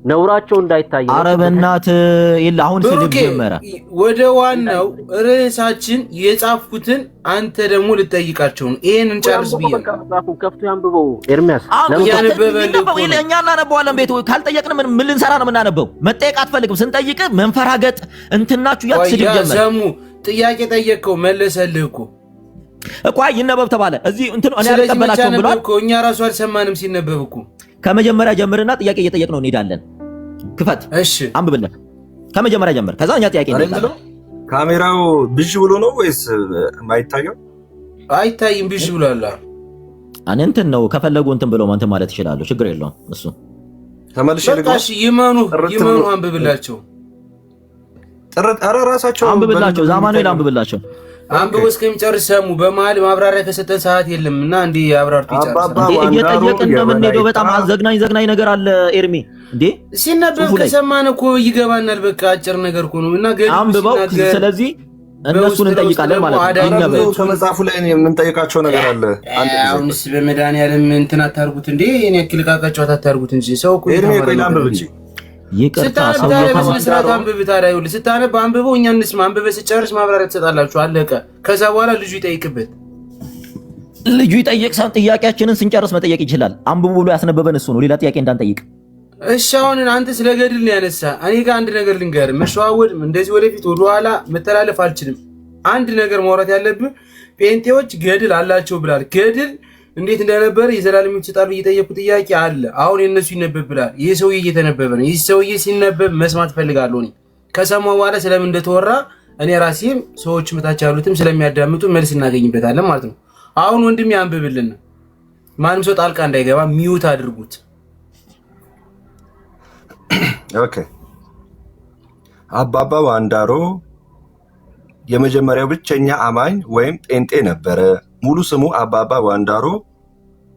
ነውራቸው እንዳይታይ። ኧረ በእናትህ የለ አሁን ስልብ ጀመረ። ወደ ዋናው ርዕሳችን የጻፍኩትን አንተ ደግሞ ልጠይቃቸው ነው። ይሄንን ጨርስ ብዬ መጽሐፉን ከፍቶ ያንብበው ኤርሚያስ። እኛ እናነበዋለን። ቤቱ ካልጠየቅን ምን ልንሰራ ነው የምናነበው? መጠየቅ አትፈልግም። ስንጠይቅ መንፈራገጥ እንትናችሁ ያት ስድብ ጀመረ። ሰሙ ጥያቄ ጠየቅከው መለሰልህ እኮ ይነበብ ተባለ። እዚህ እንትን እኔ አልቀበላቸውም ብሏል እኮ። እኛ ራሱ አልሰማንም ሲነበብ እኮ። ከመጀመሪያ ጀምርና ጥያቄ እየጠየቅነው እንሄዳለን። ክፈት፣ እሺ አንብብልን። ከመጀመሪያ ጀምር። ከዛ እኛ ጥያቄ እንጠይቃለን። ካሜራው ብዥ ብሎ ነው ወይስ ማይታየው? አይታይም፣ ብዥ ብሏል። እንትን ነው ከፈለጉ እንትን ብለው እንትን ማለት ይችላሉ። ችግር የለውም እሱ። ተመልሼ ልግባሽ። ይመኑ አንብብላቸው። ኧረ ራሳቸው አንብብላቸው። ዛማኑኤል አንብብላቸው። አንብቦ እስከሚጨርስ ሰሙ። በመሀል ማብራሪያ ከሰጠን ሰዓት የለም እና እንዲህ አብራርቱ ይጨርሳል። እየጠየቅን ነው የምንሄደው። በጣም ዘግናኝ ነገር አለ ኤርሚ። እንዴ ሲነበብ ከሰማን እኮ ይገባናል። በቃ አጭር ነገር እኮ ነው እና አንብበው። ስለዚህ እነሱን እንጠይቃለን ማለት ነው። ከመጽሐፉ ላይ የምንጠይቃቸው ነገር አለ። አሁንስ በመድኃኒዓለም እንትን አታርጉት እንዴ! እኔ ክልቃቃቸው አታርጉት እንጂ ሰው እኮ ኤርሚ ቆይ ላንብብ እንጂ ስታነብ አንብበው፣ እኛ እንስማ። አንብበህ ስጨርስ ማብራሪያ ትሰጣላችሁ። አለቀ። ከዛ በኋላ ልጁ ይጠይቅበት። ልጁ ይጠይቅ። ጥያቄያችንን ስንጨርስ መጠየቅ ይችላል። አንብቡ ብሎ ያስነበበን እሱ ነው። ሌላ ጥያቄ እንዳንጠይቅ። እሺ አሁን አንተ ስለ ገድል ነው ያነሳ። እኔ ጋር አንድ ነገር ልንገርህ። መሸዋወድ እንደዚህ ወደፊት ወደኋላ መተላለፍ አልችልም። አንድ ነገር ማውራት ያለብህ ጴንጤዎች ገድል አላቸው ብላል። ገድል እንዴት እንደነበረ የዘላለም ይችላል እየጠየቁ ጥያቄ አለ። አሁን የነሱ ይነበብ ብላል። ይሄ ሰውዬ እየተነበበ ነው። ይሄ ሰውዬ ሲነበብ መስማት ፈልጋለሁ። እኔ ከሰማው በኋላ ስለምን እንደተወራ እኔ ራሴም ሰዎች መታች ያሉትም ስለሚያዳምጡ መልስ እናገኝበታለን ማለት ነው። አሁን ወንድም ያንብብልን። ማንም ሰው ጣልቃ እንዳይገባ ሚዩት አድርጉት። ኦኬ። አባባ ዋንዳሮ የመጀመሪያው ብቸኛ አማኝ ወይም ጴንጤ ነበረ። ሙሉ ስሙ አባባ ዋንዳሮ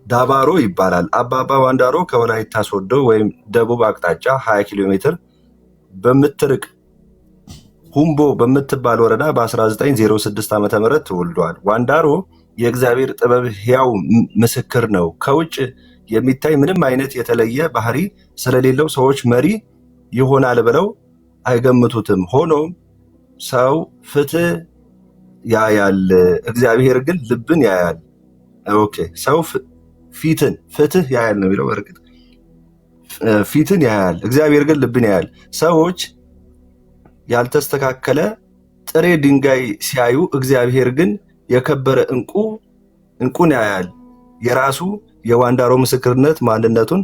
ዳባሮ ይባላል። አባባ ዋንዳሮ ከወላይታ ሶዶ ወይም ደቡብ አቅጣጫ 20 ኪሎ ሜትር በምትርቅ ሁምቦ በምትባል ወረዳ በ1906 ዓ.ም ተወልዷል። ዋንዳሮ የእግዚአብሔር ጥበብ ሕያው ምስክር ነው። ከውጭ የሚታይ ምንም አይነት የተለየ ባህሪ ስለሌለው ሰዎች መሪ ይሆናል ብለው አይገምቱትም። ሆኖም ሰው ፍትህ ያያል፣ እግዚአብሔር ግን ልብን ያያል። ኦኬ። ሰው ፍትህ ያያል ነው የሚለው። በእርግጥ ፊትን ያያል፣ እግዚአብሔር ግን ልብን ያያል። ሰዎች ያልተስተካከለ ጥሬ ድንጋይ ሲያዩ፣ እግዚአብሔር ግን የከበረ እንቁን ያያል። የራሱ የዋንዳሮ ምስክርነት ማንነቱን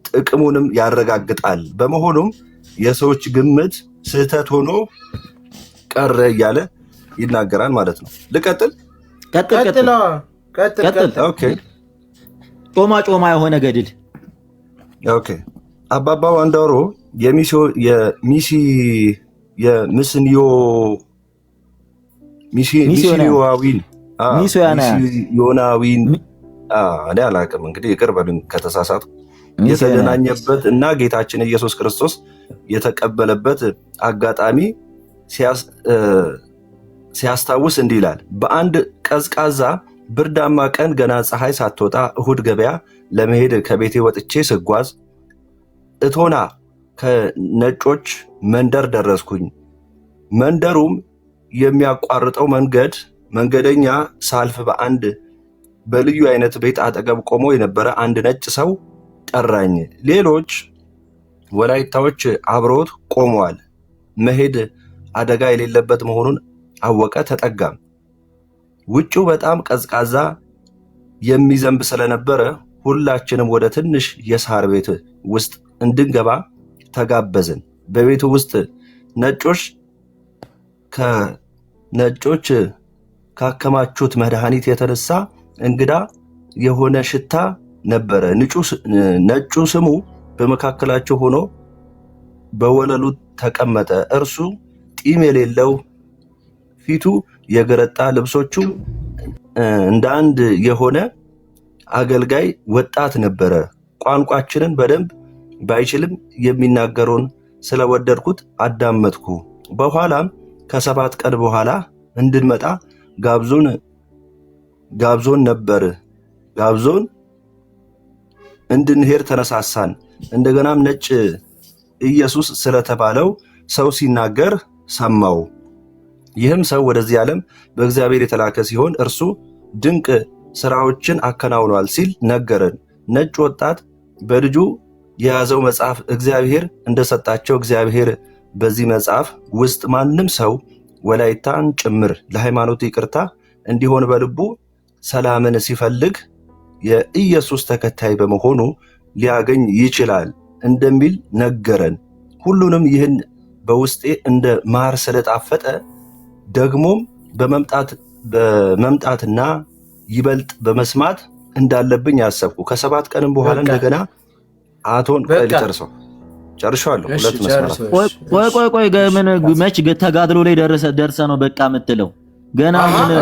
ጥቅሙንም ያረጋግጣል። በመሆኑም የሰዎች ግምት ስህተት ሆኖ ቀረ እያለ ይናገራል ማለት ነው። ልቀጥል? ቀጥል። ኦኬ። ጮማ የሆነ ገድል። ኦኬ። አባባ ዋንዳሮ ሚስዮናዊን እኔ አላውቅም እንግዲህ ይቅር በሉኝ ከተሳሳቱ የተገናኘበት እና ጌታችን ኢየሱስ ክርስቶስ የተቀበለበት አጋጣሚ ሲያስታውስ እንዲህ ይላል። በአንድ ቀዝቃዛ ብርዳማ ቀን ገና ፀሐይ ሳትወጣ እሁድ ገበያ ለመሄድ ከቤቴ ወጥቼ ስጓዝ እቶና ከነጮች መንደር ደረስኩኝ። መንደሩም የሚያቋርጠው መንገደኛ ሳልፍ በአንድ በልዩ አይነት ቤት አጠገብ ቆሞ የነበረ አንድ ነጭ ሰው ጠራኝ። ሌሎች ወላይታዎች አብረውት ቆመዋል። መሄድ አደጋ የሌለበት መሆኑን አወቀ። ተጠጋም። ውጭው በጣም ቀዝቃዛ የሚዘንብ ስለነበረ ሁላችንም ወደ ትንሽ የሳር ቤት ውስጥ እንድንገባ ተጋበዝን። በቤቱ ውስጥ ነጮች ካከማቹት መድኃኒት የተነሳ እንግዳ የሆነ ሽታ ነበረ። ነጩ ስሙ በመካከላቸው ሆኖ በወለሉ ተቀመጠ። እርሱ ጢም የሌለው፣ ፊቱ የገረጣ፣ ልብሶቹ እንደ አንድ የሆነ አገልጋይ ወጣት ነበረ። ቋንቋችንን በደንብ ባይችልም የሚናገረውን ስለወደድኩት አዳመጥኩ። በኋላም ከ7 ቀን በኋላ እንድንመጣ ጋብዞን ነበር። ጋብዞን እንድንሄድ ተነሳሳን። እንደገናም ነጭ ኢየሱስ ስለተባለው ሰው ሲናገር ሰማው። ይህም ሰው ወደዚህ ዓለም በእግዚአብሔር የተላከ ሲሆን እርሱ ድንቅ ስራዎችን አከናውኗል ሲል ነገረን። ነጭ ወጣት በልጁ የያዘው መጽሐፍ እግዚአብሔር እንደሰጣቸው እግዚአብሔር በዚህ መጽሐፍ ውስጥ ማንም ሰው ወላይታን ጭምር ለሃይማኖቱ ይቅርታ እንዲሆን በልቡ ሰላምን ሲፈልግ የኢየሱስ ተከታይ በመሆኑ ሊያገኝ ይችላል እንደሚል ነገረን። ሁሉንም ይህን በውስጤ እንደ ማር ስለጣፈጠ ደግሞም በመምጣትና ይበልጥ በመስማት እንዳለብኝ ያሰብኩ። ከ7 ቀንም በኋላ እንደገና አቶን ጨርሰው ጨርሻለሁ። ሁለት መስመር ቆይ ምን መች ተጋድሎ ላይ ደርሰ ነው በቃ የምትለው? ገና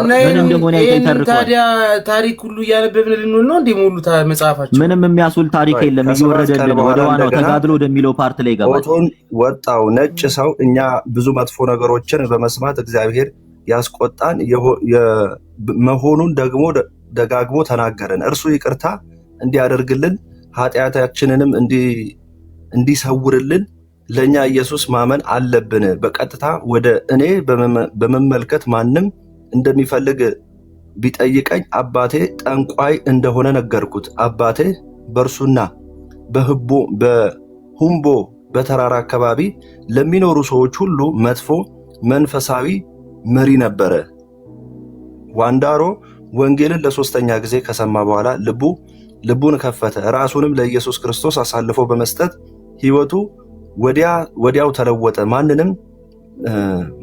ምን እንደሆነ አይተርኩ። ታዲያ ታሪክ ሁሉ እያነበብን ልንሆን ነው እንዴ? ሙሉ መጽሐፋችን ምንም የሚያስውል ታሪክ የለም። እየወረደልን ወደ ዋናው ተጋድሎ ወደሚለው ፓርት ላይ ገባል። አቶን ወጣው ነጭ ሰው እኛ ብዙ መጥፎ ነገሮችን በመስማት እግዚአብሔር ያስቆጣን መሆኑን ደግሞ ደጋግሞ ተናገረን። እርሱ ይቅርታ እንዲያደርግልን ኃጢአታችንንም እንዲሰውርልን ለኛ ኢየሱስ ማመን አለብን። በቀጥታ ወደ እኔ በመመልከት ማንም እንደሚፈልግ ቢጠይቀኝ አባቴ ጠንቋይ እንደሆነ ነገርኩት። አባቴ በእርሱና በሁምቦ በተራራ አካባቢ ለሚኖሩ ሰዎች ሁሉ መጥፎ መንፈሳዊ መሪ ነበረ። ዋንዳሮ ወንጌልን ለ3ኛ ጊዜ ከሰማ በኋላ ልቡን ከፈተ። ራሱንም ለኢየሱስ ክርስቶስ አሳልፎ በመስጠት ሕይወቱ ወዲያው ተለወጠ። ማንንም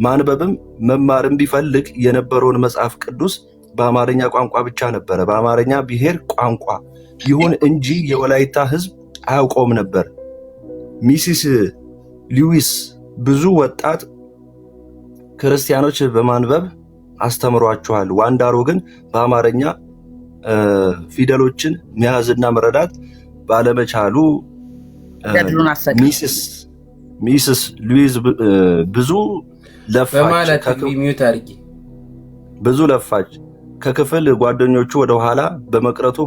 ማንበብም መማርም ቢፈልግ የነበረውን መጽሐፍ ቅዱስ በአማርኛ ቋንቋ ብቻ ነበረ። በአማርኛ ብሔር ቋንቋ ይሁን እንጂ የወላይታ ሕዝብ አያውቀውም ነበር። ሚሲስ ሉዊስ ብዙ ወጣት ክርስቲያኖች በማንበብ አስተምሯቸዋል። ዋንዳሮ ግን በአማርኛ ፊደሎችን መያዝና መረዳት ባለመቻሉ ሚስስ ሉዊዝ ብዙ ለፋች። ከክፍል ጓደኞቹ ወደ ኋላ በመቅረቱ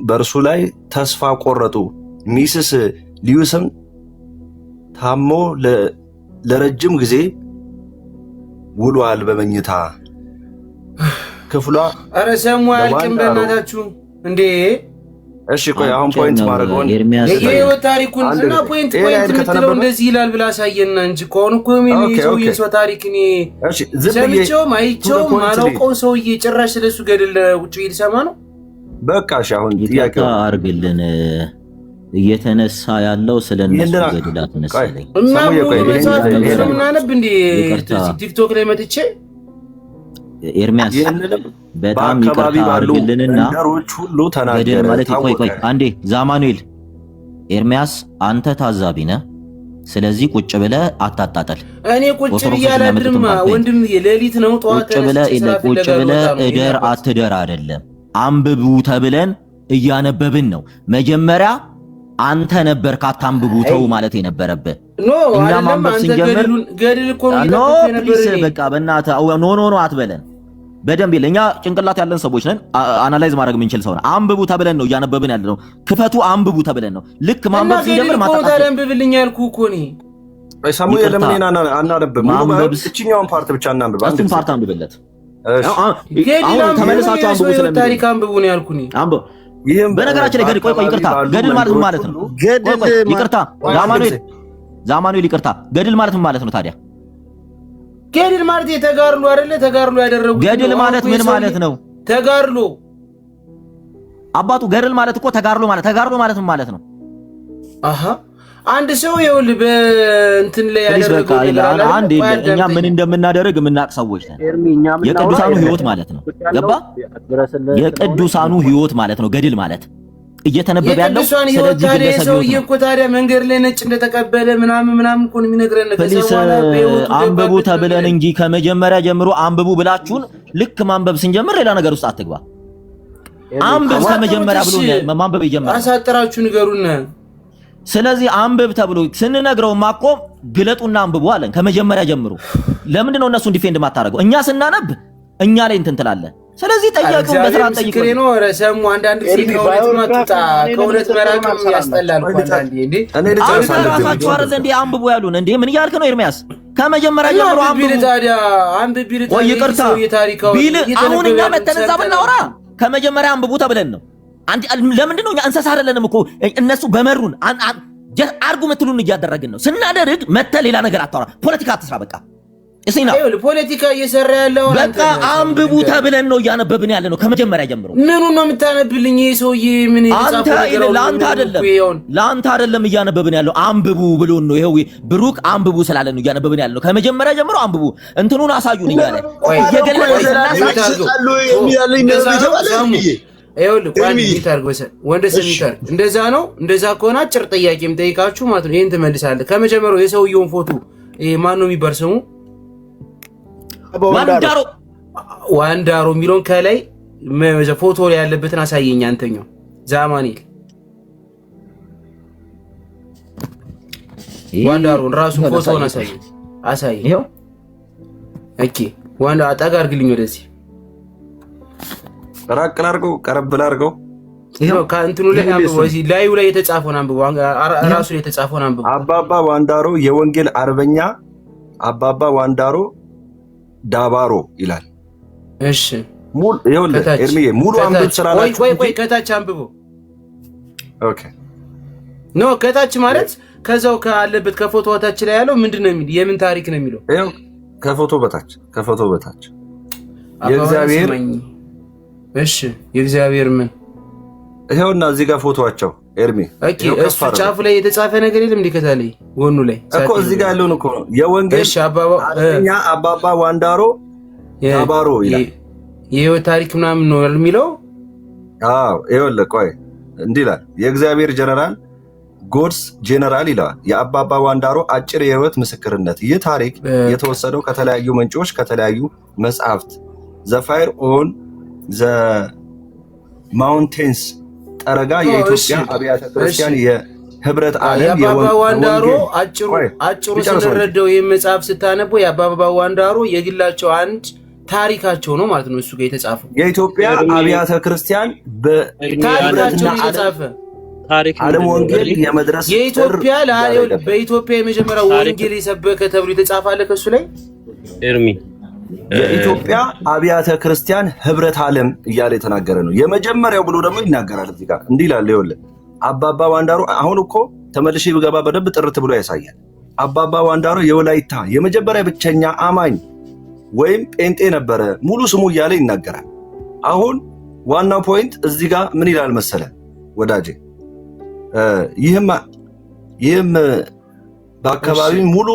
በእርሱ ላይ ተስፋ ቆረጡ። ሚስስ ሉዊስም ታሞ ለረጅም ጊዜ ውሏል በመኝታ ክፍሏ። ኧረ ሰሙ አያልቅም በእናታችሁ እንዴ! እሺ ቆይ አሁን ፖይንት ማድረግ ነው የህይወት ታሪኩን እና ፖይንት የምትለው እንደዚህ ይላል ብላ አሳየና እንጂ ከሆነ እኮ የሰው ታሪክ እኔ ሰምቼውም አይቼውም አላውቀው ሰውዬ ጭራሽ ስለሱ ገድል ውጭ ይልሰማ ነው። በቃ እሺ አሁን ጥያቄው አርግልን እየተነሳ ያለው ስለነሱ ገድላት መሰለኝ እና ምናነብ እንዴ ቲክቶክ ላይ መጥቼ ኤርሚያስ በጣም ይቅርታ አድርግልንና ሁሉ ተናገረ ማለት ቆይ አንዴ ዛማኑኤል ኤርሚያስ አንተ ታዛቢ ነህ። ስለዚህ ቁጭ ብለህ አታጣጣል። እኔ ቁጭ ብዬ አላድርማ ወንድም ሌሊት ነው ጠዋት ቁጭ ብለህ እደር አትደር አይደለም። አንብቡ ተብለን እያነበብን ነው። መጀመሪያ አንተ ነበር ካታንብቡ ተው ማለት የነበረብህ። እኛ ማንበብ ስንጀምር ገድል እኮ ነው በቃ በእናትህ ኖ አትበለን። በደንብ እኛ ጭንቅላት ያለን ሰዎች ነን። አናላይዝ ማድረግ የምንችል ሰው ነን። አንብቡ ተብለን ነው እያነበብን ያለነው። ክፈቱ አንብቡ ተብለን ነው። ልክ ማንበብ ሲጀምር ማጣጣል አንብብልኝ ያልኩህ እኮ ነው። ሳሙኤል ለምን አናነብም? እቺኛውን ፓርት ብቻ እናንብብ። እሱን ፓርት አንብብለት። አሁን ተመልሳችሁ አንብቡ። ስለምን ታሪክ አንብቡ ነው ያልኩኝ። አንብቡ። በነገራችን ላይ ገድል ይቅርታ፣ ገድል ማለት ነው። ይቅርታ ዛማኑኤል ይቅርታ፣ ገድል ማለት ምን ማለት ነው ታዲያ? ገድል ማለት የተጋርሉ አይደለ? ተጋርሉ ያደረጉ ገድል ማለት ምን ማለት ነው? ተጋርሉ አባቱ ገድል ማለት እኮ ተጋርሉ ማለት ምን ማለት ነው? አሃ አንድ ሰው ይኸውልህ በእንትን ላይ ያደረገው አንድ እኛ ምን እንደምናደርግ የምናውቅ ሰዎች ነን። የቅዱሳኑ ሕይወት ማለት ነው። ገባ? የቅዱሳኑ ሕይወት ማለት ነው ገድል ማለት እየተነበበ ያለው። ስለዚህ ግለሰብ ሰውዬ እኮ ታዲያ መንገድ ላይ ነጭ እንደተቀበለ ምናምን እኮ ነው የሚነግረን ነገር። አንብቡ ተብለን እንጂ ከመጀመሪያ ጀምሮ አንብቡ ብላችሁን ልክ ማንበብ ስንጀምር ሌላ ነገር ውስጥ አትግባ። አንብብ ከመጀመሪያ ብሎ ማንበብ ይጀምራል። አሳጥራችሁ ንገሩን። ስለዚህ አንብብ ተብሎ ስንነግረው ማቆ ግለጡና አንብቡ አለን ከመጀመሪያ ጀምሮ። ለምንድን ነው እነሱን ዲፌንድ ማታረገው? እኛ ስናነብ እኛ ላይ እንትን ትላለህ። ስለዚህ ጠያቂውን በስርዓት ጠይቁ ነው። ረሰሙ አንዳንድ ጊዜ ከእውነት መራቅም ያስጠላል እኮ አንዳንዴ። እንዴ አንተ ራሳችሁ አይደል እንዴ አንብቡ ያሉን እንዴ? ምን እያልክ ነው ኤርሚያስ? ከመጀመሪያ ጀምሮ አንብቡ። ታዲያ አንብቢ ወይ ይቅርታ ቢል አሁን እኛ መተን እዛ ብናወራ ከመጀመሪያ አንብቡ ተብለን ነው። ለምንድን ነው እኛ እንስሳ አይደለንም እኮ እነሱ በመሩን አርጉ ምትሉን እያደረግን ነው። ስናደርግ መተህ ሌላ ነገር አታወራ፣ ፖለቲካ አትስራ። በቃ እሺና ፖለቲካ እየሰራ ያለው በቃ አንብቡ ተብለን ነው እያነበብን ያለ ነው ከመጀመሪያ ጀምሮ። ምኑ ነው የምታነብልኝ? ይሄ ሰውዬ ምን ለአንተ አይደለም እያነበብን ያለው አንብቡ ብሎን ነው። ይሄው ብሩክ አንብቡ ስላለን ነው እያነበብን ያለው። ከመጀመሪያ ጀምሮ አንብቡ እንትኑን አሳዩን እያለ እንደዛ ነው። እንደዛ ከሆነ አጭር ጥያቄም ጠይቃችሁ ማለት ነው ይሄን ትመልሳለህ። ከመጀመሪያው የሰውየውን ፎቶ ማን ነው የሚባል ስሙ? ዋንዳሮ የሚለውን ከላይ ፎቶ ላይ ያለበትን አሳየኝ። አንተኛው ዛማኔል ዋንዳሮን ራሱ ፎቶውን አሳየኝ። ይሄው ኦኬ። ዋንዳ አጣጋ አድርግልኝ ወደዚህ ራቅ ላድርገው፣ ቀረብ ላድርገው። ይሄው ከእንትኑ ላይ አንብበው፣ እዚህ ላዩ ላይ የተጻፈውን አንብበው፣ ራሱ ላይ የተጻፈውን አንብበው። አባባ ዋንዳሮ የወንጌል አርበኛ አባባ ዋንዳሮ ዳባሮ ይላል። እሺ ሙሉ ይኸውልህ ኤርሚዬ ሙሉ አንብብ ስላላችሁ ቆይ ከታች አንብበው። ኦኬ ኖ ከታች ማለት ከዛው ካለበት ከፎቶ ታች ላይ ያለው ምንድነው የሚል የምን ታሪክ ነው የሚለው? ይኸው ከፎቶ በታች የእግዚአብሔር እሺ የእግዚአብሔር ምን ይኸውና እዚህ ጋር ፎቶአቸው ኤርሚ ኦኬ። እሱ ጫፉ ላይ የተጻፈ ነገር የለም እንዴ? ከታች ጎኑ ላይ እኮ እዚህ ጋር ያለውን እኮ ነው የወንጌል አባባ ዋንዳሮ ዳባሮ ይላል። የህይወት ታሪክ ምናምን ነው የሚለው። አዎ ይኸውልህ ቆይ እንዲህ ይላል የእግዚአብሔር ጀነራል ጎድስ ጄኔራል ይለዋል። የአባባ ዋንዳሮ አጭር የህይወት ምስክርነት። ይህ ታሪክ የተወሰደው ከተለያዩ ምንጮች ከተለያዩ መጽሐፍት ዘፋየር ኦን ዘ ማውንቴንስ ጠረጋ የኢትዮጵያ አብያተ ክርስቲያን የህብረት ዓለም የአባባ ዋንዳሮ አጭሩ ስንረዳው ይህ መጽሐፍ ስታነቡ የአባባ ዋንዳሮ የግላቸው አንድ ታሪካቸው ነው ማለት ነው። እሱ ጋር የተጻፈው የኢትዮጵያ አብያተ ክርስቲያን በታሪካቸው የተጻፈ ዓለም ወንጌል የመድረስ የኢትዮጵያ በኢትዮጵያ የመጀመሪያው ወንጌል የሰበከ ተብሎ የተጻፈ አለ ከሱ ላይ ኤርሚ የኢትዮጵያ አብያተ ክርስቲያን ህብረት ዓለም እያለ የተናገረ ነው። የመጀመሪያው ብሎ ደግሞ ይናገራል። እዚህ ጋር እንዲህ ይላል። ይኸውልህ አባባ ዋንዳሮ አሁን እኮ ተመልሼ ብገባ በደንብ ጥርት ብሎ ያሳያል። አባባ ዋንዳሮ የወላይታ የመጀመሪያ ብቸኛ አማኝ ወይም ጴንጤ ነበረ ሙሉ ስሙ እያለ ይናገራል። አሁን ዋናው ፖይንት እዚህ ጋር ምን ይላል መሰለ ወዳጄ፣ ይህም በአካባቢ ሙሉ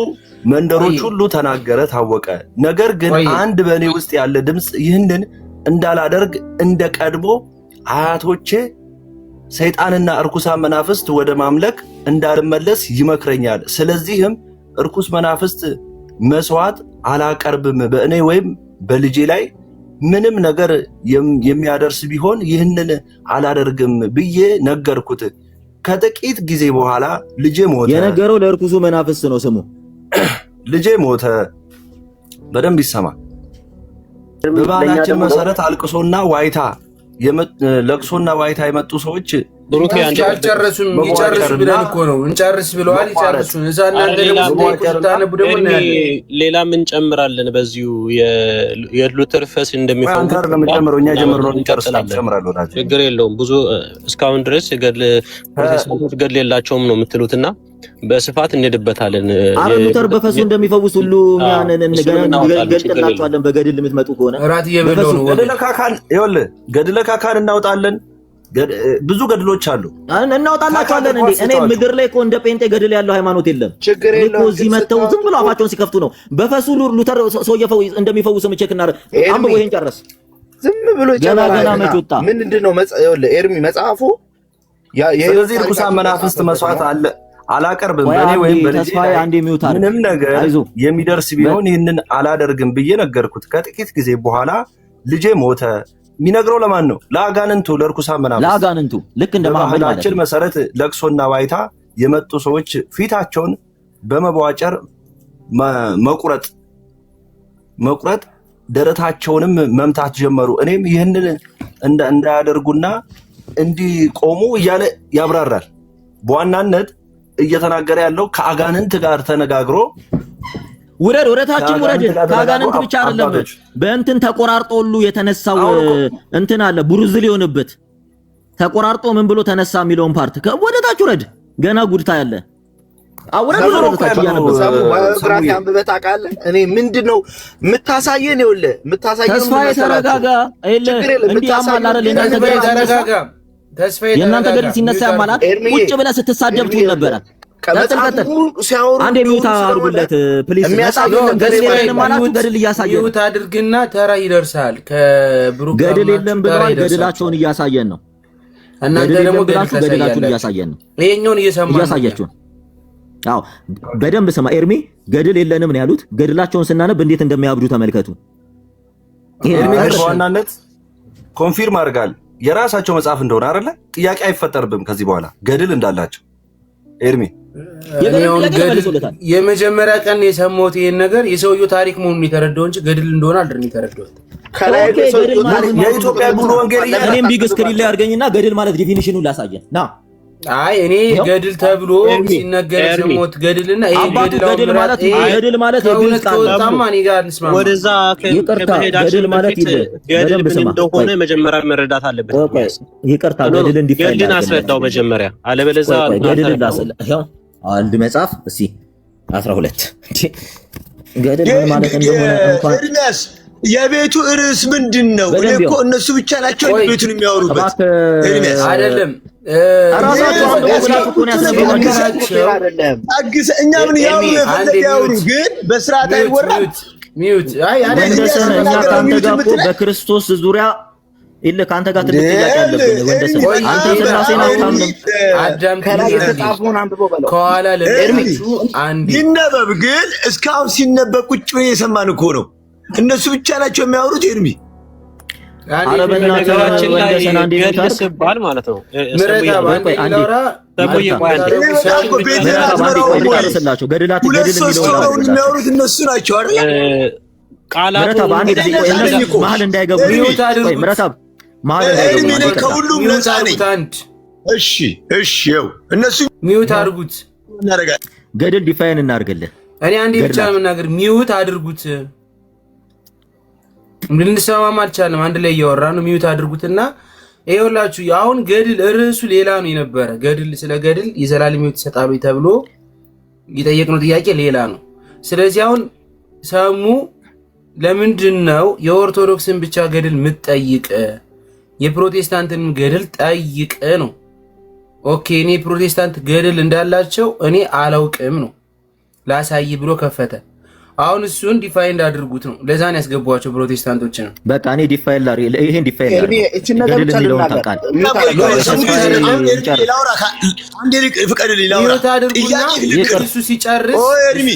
መንደሮች ሁሉ ተናገረ ታወቀ። ነገር ግን አንድ በእኔ ውስጥ ያለ ድምፅ ይህንን እንዳላደርግ እንደ ቀድሞ አያቶቼ ሰይጣንና እርኩሳን መናፍስት ወደ ማምለክ እንዳልመለስ ይመክረኛል። ስለዚህም እርኩስ መናፍስት መስዋዕት አላቀርብም፣ በእኔ ወይም በልጄ ላይ ምንም ነገር የሚያደርስ ቢሆን ይህንን አላደርግም ብዬ ነገርኩት። ከጥቂት ጊዜ በኋላ ልጄ ሞተ። የነገረው ለእርኩሱ መናፍስት ነው ስሙ። ልጄ ሞተ። በደንብ ይሰማ። በባህላችን መሰረት አልቅሶና ዋይታ ለቅሶና ዋይታ የመጡ ሰዎች አልጨረሱም። ይጨርሱ ብለን እኮ ነው እንጨርስ ብለዋል። ይጨርሱ እዛ እናንተ ደግሞ ሌላ ምን ጨምራለን? በዚሁ የሉተር ፈስ እንደሚፈውስ እኛ ጀምረን እንጨርሳለን። ችግር የለውም። ብዙ እስካሁን ድረስ ፕሮቴስታንቶች ገድል የላቸውም ነው የምትሉትና በስፋት እንሄድበታለን። አረ ሉተር በፈሱ እንደሚፈውስ ሁሉ ገልጥላቸዋለን። በገድል የምትመጡ ከሆነ እራት እየበለው ነው። ገድለ ካካን እናውጣለን። ብዙ ገድሎች አሉ እናውጣላቸዋለን። እንዴ እኔ ምድር ላይ እኮ እንደ ጴንጤ ገድል ያለው ሃይማኖት የለም እኮ። እዚህ መተው ዝም ብሎ አፋቸውን ሲከፍቱ ነው። በፈሱ ሉተር ሰው እንደሚፈውስ ቼክ እናደርግ። አንብቦ ይሄን ጨረስ። ዝም ብሎ ገና መች ወጣ? ምንድነው ኤርሚ መጽሐፉ? ስለዚህ ርኩሳን መናፍስት መስዋዕት አለ አላቀርብም፣ በእኔ ወይም በልጄ ምንም ነገር የሚደርስ ቢሆን ይህንን አላደርግም ብዬ ነገርኩት። ከጥቂት ጊዜ በኋላ ልጄ ሞተ። የሚነግረው ለማን ነው? ለአጋንንቱ፣ ለርኩሳን መናፍስት፣ ለአጋንንቱ። ልክ እንደ ባህላችን መሰረት ለቅሶና ዋይታ የመጡ ሰዎች ፊታቸውን በመቧጨር መቁረጥ ደረታቸውንም መምታት ጀመሩ። እኔም ይህንን እንዳያደርጉና እንዲቆሙ እያለ ያብራራል። በዋናነት እየተናገረ ያለው ከአጋንንት ጋር ተነጋግሮ ውረድ ወረታችን ውረድ። ከአጋንንት ብቻ አይደለም በእንትን ተቆራርጦ ሁሉ የተነሳው እንትን አለ ቡሩዝ ሊሆንበት ተቆራርጦ ምን ብሎ ተነሳ የሚለውን ፓርት ወደታች ውረድ። ገና ጉድታ ያለ አውረድ ወደታች ባዮግራፊ አንብበህ ታውቃለህ? እኔ ምንድነው የምታሳየን? ይኸውልህ የምታሳየን ተስፋዬ ተረጋጋ። እንዲህ ያማል አይደል? የእናንተ ገድል ሲነሳ ያማላት ቁጭ ብለህ ስትሳደብ ትውል ነበረ። አንድ የሚውታ አድርጉለት ፕሊዝ። ገድል እያሳየን ሚውት አድርግና ተራ ይደርሳል። ከብሩክ ገድል የለም ብለዋል። ገድላቸውን እያሳየን ነው። እናንተ ደግሞ ገድላችሁን እያሳየን ነው። ይሄኛውን እያሳያችሁ። አዎ በደንብ ስማ ኤርሚ። ገድል የለንም ነው ያሉት። ገድላቸውን ስናነብ እንዴት እንደሚያብዱ ተመልከቱ። ኤርሚ በዋናነት ኮንፊርም አድርጋል የራሳቸው መጽሐፍ እንደሆነ አይደለ? ጥያቄ አይፈጠርብም ከዚህ በኋላ ገድል እንዳላቸው ኤርሚ የመጀመሪያ ቀን የሰማሁት ይሄን ነገር የሰውየው ታሪክ መሆኑን የተረዳው እንጂ ገድል እንደሆነ አልደረም የተረዳው። የኢትዮጵያ ሙሉ ወንጌል እኔም ቢግ ስክሪን ላይ አድርገኝና ገድል ማለት ዲፊኒሽኑን ላሳየን ና። አይ እኔ ገድል ተብሎ ሲነገር የሰማሁት ገድልና ይሄ ገድል ማለት የግልጽ ተወጣማ እኔ ጋር እንስማማ። ወደዛ ገድል ማለት ገድል ምን እንደሆነ መጀመሪያ መረዳት አለበት። ይቅርታ ገድል እንዲፈጠር ገድልን አስረዳው መጀመሪያ፣ አለበለዚያ ገድል ላሳየው አንድ መጽሐፍ እስቲ 12 ገድል ምን ማለት እንደሆነ እንኳን ኤርሚያስ የቤቱ ርዕስ ምንድን ነው? እኔ እኮ እነሱ ብቻ ናቸው ቤቱን የሚያወሩበት አይደለም። እኛ ምን ያወሩ ግን በስርዓት አይወራም። ሚውት አይ ወንደሰን እኛ ካንተ ጋር እኮ በክርስቶስ ዙሪያ ኢለ ካንተ ጋር ትልቅ ጥያቄ አለብን። ወንደሰን አንተ ስላሴን አታምንም። አዳም ከላይ የተጻፈውን አንብበው በለው። ከኋላ ለእርሚቹ አንድ ይነበብ። ግን እስካሁን ሲነበብ ቁጭ ብለን የሰማን እኮ ነው። እነሱ ብቻ ናቸው የሚያወሩት። ኤርሚ አረበና ወንደሰን አንዴ ይታስባል ማለት ነው። ምረታ ባንዴ ላውራ ገድላት የሚያወሩት እነሱ ናቸው አይደል? ቃላቱ መሀል እንዳይገቡ ምረታብ መሀል እንዳይገቡ ከሁሉም ነፃ ነኝ። እሺ ይኸው እነሱ ሚውት አድርጉት። ገድል ዲፋይን እናድርግልህ። እኔ አንዴ ብቻ የምናገር ሚውት አድርጉት። እንድንሰማማ አልቻለም። አንድ ላይ እያወራ ነው። ሚውት አድርጉትና ይኸውላችሁ አሁን ገድል ርዕሱ ሌላ ነው የነበረ። ገድል ስለ ገድል የዘላለም ሕይወት ይሰጣሉ ተብሎ የጠየቅነው ጥያቄ ሌላ ነው። ስለዚህ አሁን ሰሙ ለምንድን ነው የኦርቶዶክስን ብቻ ገድል ምትጠይቅ? የፕሮቴስታንትንም ገድል ጠይቅ ነው። ኦኬ እኔ ፕሮቴስታንት ገድል እንዳላቸው እኔ አላውቅም ነው ላሳይ ብሎ ከፈተ። አሁን እሱን ዲፋይንድ አድርጉት ነው። ለዛን ያስገቧቸው ፕሮቴስታንቶችን። በቃ እኔ ዲፋይን ላሪ ይሄን ዲፋይን ላሪ እቺ ነገር ብቻ ልናገር እሱ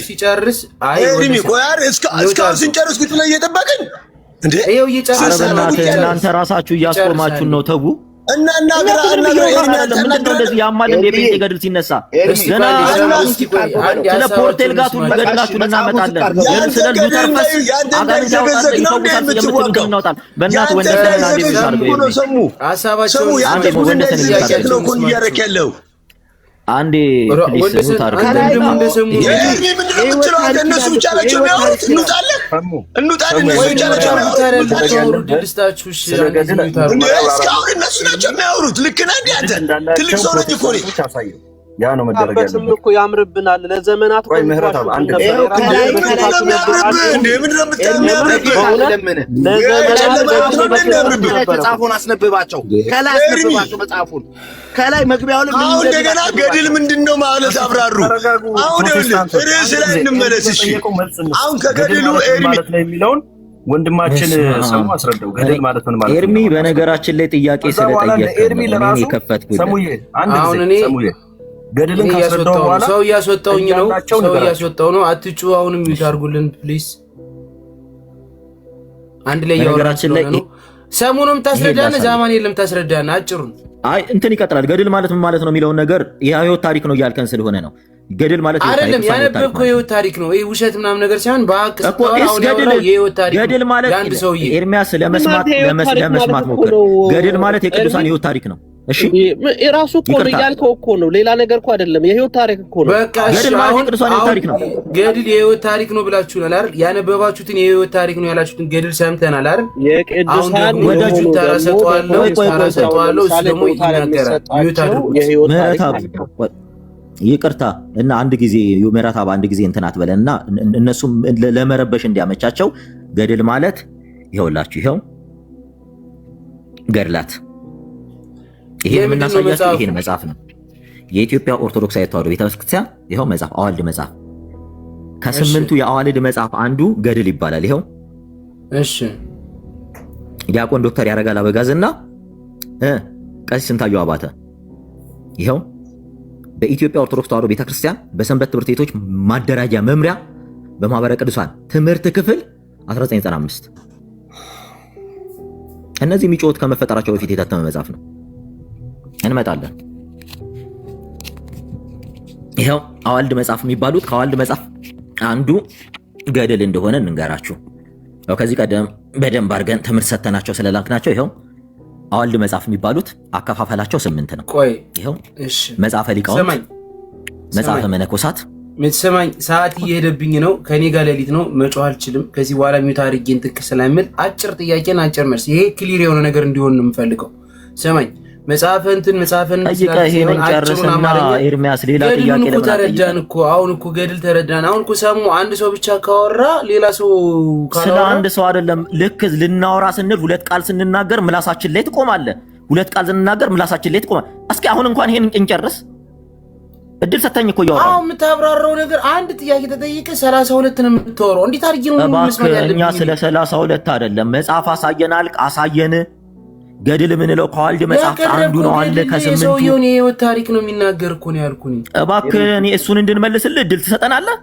ሲጨርስ አይ እስካሁን ስንጨርስ ቁጭ ላይ እየጠበቅን እንዴ? ይኸው እየጨረሰ ነው። እናንተ ራሳችሁ እያስቆማችሁን ነው። ተው እና እንደዚህ ያማል እንደ ጴንጤ ገድል ሲነሳ ገና ስለ ፖርቴል ጋር ሁሉ ገድላችሁን እናመጣለን። ስለ ሉተር ፈስ አጋንንት ያወጣል ይፈውሳል የምትሉትን እናውጣል። በእናትህ ወንደሰን አንዴ ብቻ ሰሙ ሀሳባቸው አንዴ ወንደሰን ያለው አንዴ ፕሊስ ሉት አድርገው እነሱ ብቻ ናቸው የሚያወሩት። እንውጣለን እነሱ ብቻ ናቸው የሚያወሩት። እስካሁን እነሱ ናቸው የሚያወሩት። ልክ ነህ እንደ አንተ ትልቅ ሰው ነኝ እኮ እኔ። ያ ነው መደረግ ያለበት እኮ ያምርብናል። ለዘመናት መጽሐፉን አስነብባቸው። ከላይ አስነብባቸው መጽሐፉን ከላይ መግቢያው ላይ አሁን እንደገና ገድል ምንድነው ማለት አብራሩ። አሁን ርዕስ ላይ እንመለስ። እሺ አሁን ከገድሉ ኤርሚ የሚለውን ወንድማችን ሰሙ አስረዳው። ገድል ማለት ምን ማለት ነው? ኤርሚ በነገራችን ላይ ጥያቄ ስለጠየቀ ኤርሚ ለራሱ ከፈትኩ። ሰሙዬ አንድ ጊዜ ሰሙዬ ገድልን ካስረዳው በኋላ ሰው እያስወጣውኝ ነው። ሰው እያስወጣው ነው። አትጩ። አሁንም ይታርጉልን ፕሊዝ። አንድ ላይ ያወራችን ነው። ሰሙንም ታስረዳና ዛማን የለም ታስረዳና አጭሩን። አይ እንትን ይቀጥላል። ገድል ማለት ምን ማለት ነው የሚለውን ነገር የህይወት ታሪክ ነው እያልከን ስለሆነ ነው። ገድል ማለት አይደለም ያነበብከው የህይወት ታሪክ ነው። ይሄ ውሸት ምናምን ነገር ሳይሆን በአቅ የህይወት ታሪክ ገድል ማለት ኤርሚያስ ለመስማት ሞክር። ገድል ማለት የቅዱሳን የህይወት ታሪክ ነው። እሺ የራሱ እኮ ነው ያልከው እኮ ነው፣ ሌላ ነገር እኮ አይደለም። የህይወት ታሪክ እኮ ነው። በቃ ገድል ማለት የቅዱሳን የህይወት ታሪክ ነው። ገድል የህይወት ታሪክ ነው ብላችሁናል አይደል? ያነበባችሁትን የህይወት ታሪክ ነው ያላችሁትን ገድል ሰምተናል አይደል? የቅዱሳን ወዳጁ ተራሰጠዋለሁ እሱ ደግሞ ይናገራል። ምህረት ይቅርታ እና አንድ ጊዜ ምህረት አንድ ጊዜ እንትን አትበለና እነሱም ለመረበሽ እንዲያመቻቸው ገድል ማለት ይኸውላችሁ፣ ይኸው ገድላት ይሄ የምናሳያችሁ ይሄን መጽሐፍ ነው። የኢትዮጵያ ኦርቶዶክሳዊት ተዋሕዶ ቤተክርስቲያን ይሄው መጽሐፍ አዋልድ መጽሐፍ ከስምንቱ የአዋልድ መጽሐፍ አንዱ ገድል ይባላል። ይሄው እሺ ዲያቆን ዶክተር ያረጋል አበጋዝና ቀሲስ ስንታየሁ አባተ ይሄው በኢትዮጵያ ኦርቶዶክስ ተዋሕዶ ቤተክርስቲያን በሰንበት ትምህርት ቤቶች ማደራጃ መምሪያ በማህበረ ቅዱሳን ትምህርት ክፍል 1995 እነዚህ የሚጮት ከመፈጠራቸው በፊት የታተመ መጽሐፍ ነው። እንመጣለን። ይሄው አዋልድ መጽሐፍ የሚባሉት ከአዋልድ መጽሐፍ አንዱ ገድል እንደሆነ እንንገራችሁ። ያው ከዚህ ቀደም በደንብ አድርገን ትምህርት ሰተናቸው ስለላክናቸው ይሄው አዋልድ መጽሐፍ የሚባሉት አከፋፈላቸው 8 ነው። ቆይ ይሄው መጽሐፈ ሊቃውንት፣ መጽሐፈ መነኮሳት። ምትሰማኝ ሰዓት እየሄደብኝ ነው። ከኔ ጋር ሌሊት ነው፣ መጮህ አልችልም። ከዚህ በኋላ ሚውት አድርጌን ትክ ስለምል አጭር ጥያቄና አጭር መልስ፣ ይሄ ክሊር የሆነ ነገር እንዲሆን ነው የምፈልገው። ሰማኝ መጽሐፍን ይሄንን ጨርስና ኤርሚያስ ሌላ ጥያቄ ተረዳን እኮ አሁን እኮ ገድል ተረዳን። አሁን እኮ ሰሙ አንድ ሰው ብቻ ካወራ ሌላ ሰው ስለ አንድ ሰው አይደለም። ልክ ልናወራ ስንል ሁለት ቃል ስንናገር ምላሳችን ላይ ትቆማለህ። ሁለት ቃል ስንናገር ምላሳችን ላይ ትቆማለህ። እስኪ አሁን እንኳን ይሄን እንጨርስ። እድል ሰተኝ እኮ ያወራ አሁን የምታብራራው ነገር አንድ ጥያቄ ተጠይቀ 32 ነው የምትወራው። እንዴት አድርጌ ነው መስማት ያለብኝ? እኛ ስለ 32 አይደለም መጽሐፍ አሳየናል፣ አሳየን። ገድል ምንለው ከአዋልድ መጽሐፍ አንዱ ነው አለ ከስምንቱ። ሰውየውን የህይወት ታሪክ ነው የሚናገር እኮ ነው ያልኩኝ። እባክህ እኔ እሱን እንድንመልስልህ እድል ትሰጠናለህ?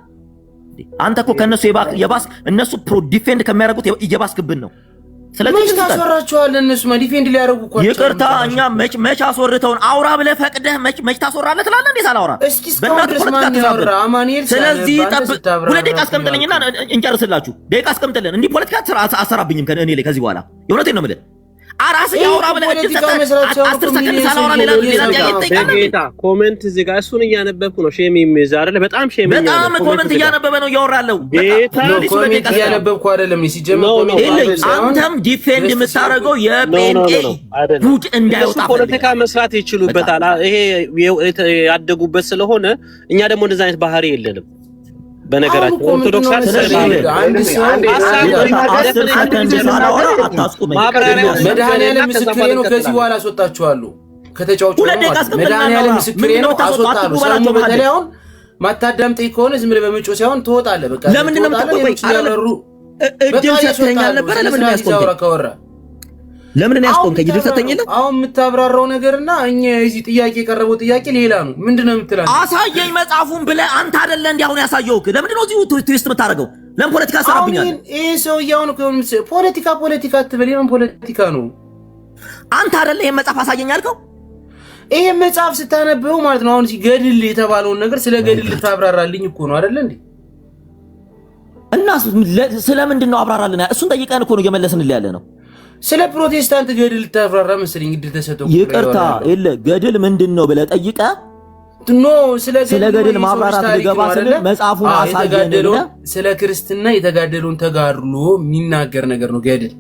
አንተ እኮ ከነሱ የባስ እነሱ ዲፌንድ ከሚያደርጉት እየባስክብን ነው። ስለዚህ ታስወራቸዋለህ። እነሱ ዲፌንድ ሊያደርጉ እኮ ይቅርታ፣ እኛ መች አስወርተውን አውራ ብለህ ፈቅደህ መች ታስወራለህ ትላለህ እንዴ? ሳላውራ ስለዚህ ሁለት ደቂቃ አስቀምጥልኝና እንጨርስላችሁ። ደቂቃ አስቀምጥልን። እንዲህ ፖለቲካ አሰራብኝም ከእኔ ላይ ከዚህ በኋላ የእውነቴን ነው የምልህ። አራስ ያወራ ብለህ 10 ሰከንድ ሳላወራ ሌላ ጌታ ኮሜንት እዚህ ጋር እሱን እያነበብኩ ነው። ሼም የሚይዝ አይደለ? በጣም ሼም የሚይዝ በጣም ኮሜንት እያነበበ ነው እያወራለው። ኮሜንት እያነበብኩ አይደለም ሲጀምር ኮሜንት አንተም ዲፌንድ የምታረገው የጴንጤ ጉድ እንዳይወጣ ፖለቲካ መስራት ይችሉበታል። ይሄ ያደጉበት ስለሆነ እኛ ደግሞ እንደዛ አይነት ባህሪ የለንም። በነገራችን ኦርቶዶክስ መድኃኒዓለም ምስክሬ ነው። ከዚህ በኋላ አስወጣችኋለሁ ከተጫውቹ መድኃኒዓለም ምስክሬ ነው። አስወጣለሁ። ሰሙ በተለይ አሁን ማታዳምጠኝ ከሆነ ዝም ብለህ በመጮህ ሳይሆን ትወጣለህ። በቃ ለምንድን ነው የምትቆይ? እድል ሰጥተኸኛል ነበር። ለምን ነው ያስቆምከኝ? ለምን ነው ያስቆምከኝ? እድል ሰጥተኸኝ የለ። አሁን የምታብራራው ነገርና እኛ እዚህ ጥያቄ የቀረበው ጥያቄ ሌላ ነው። ምንድነው የምትለው? አሳየኝ መጽሐፉን ብለህ አንተ አይደለ እንዲያሁን ያሳየውክ። ለምንድን ነው እዚህ ትዊስት የምታደርገው? ለምን ፖለቲካ ሰራብኛል? ይሄ ሰውዬውን እኮ ፖለቲካ አትበል። የምን ፖለቲካ ነው? አንተ አይደለ ይሄን መጽሐፍ አሳየኝ አልከው? ይሄ መጽሐፍ ስታነበው ማለት ነው። አሁን ገድል የተባለውን ነገር ስለ ገድል ልታብራራልኝ እኮ ነው አይደለ እንዴ? እና ስለምንድን ነው አብራራልና? እሱን ጠይቀን እኮ ነው እየመለስንልህ ያለ ነው። ስለ ፕሮቴስታንት ገድል ልታብራራ መሰለኝ እድል ተሰጠው። ይቅርታ የለ ገድል ምንድን ነው ብለህ ጠይቀህ ስለ ገድል ማብራራት ሊገባ ስለ መጽሐፉን አሳየን። ስለ ክርስትና የተጋደሉን ተጋድሎ የሚናገር ነገር ነው ገድል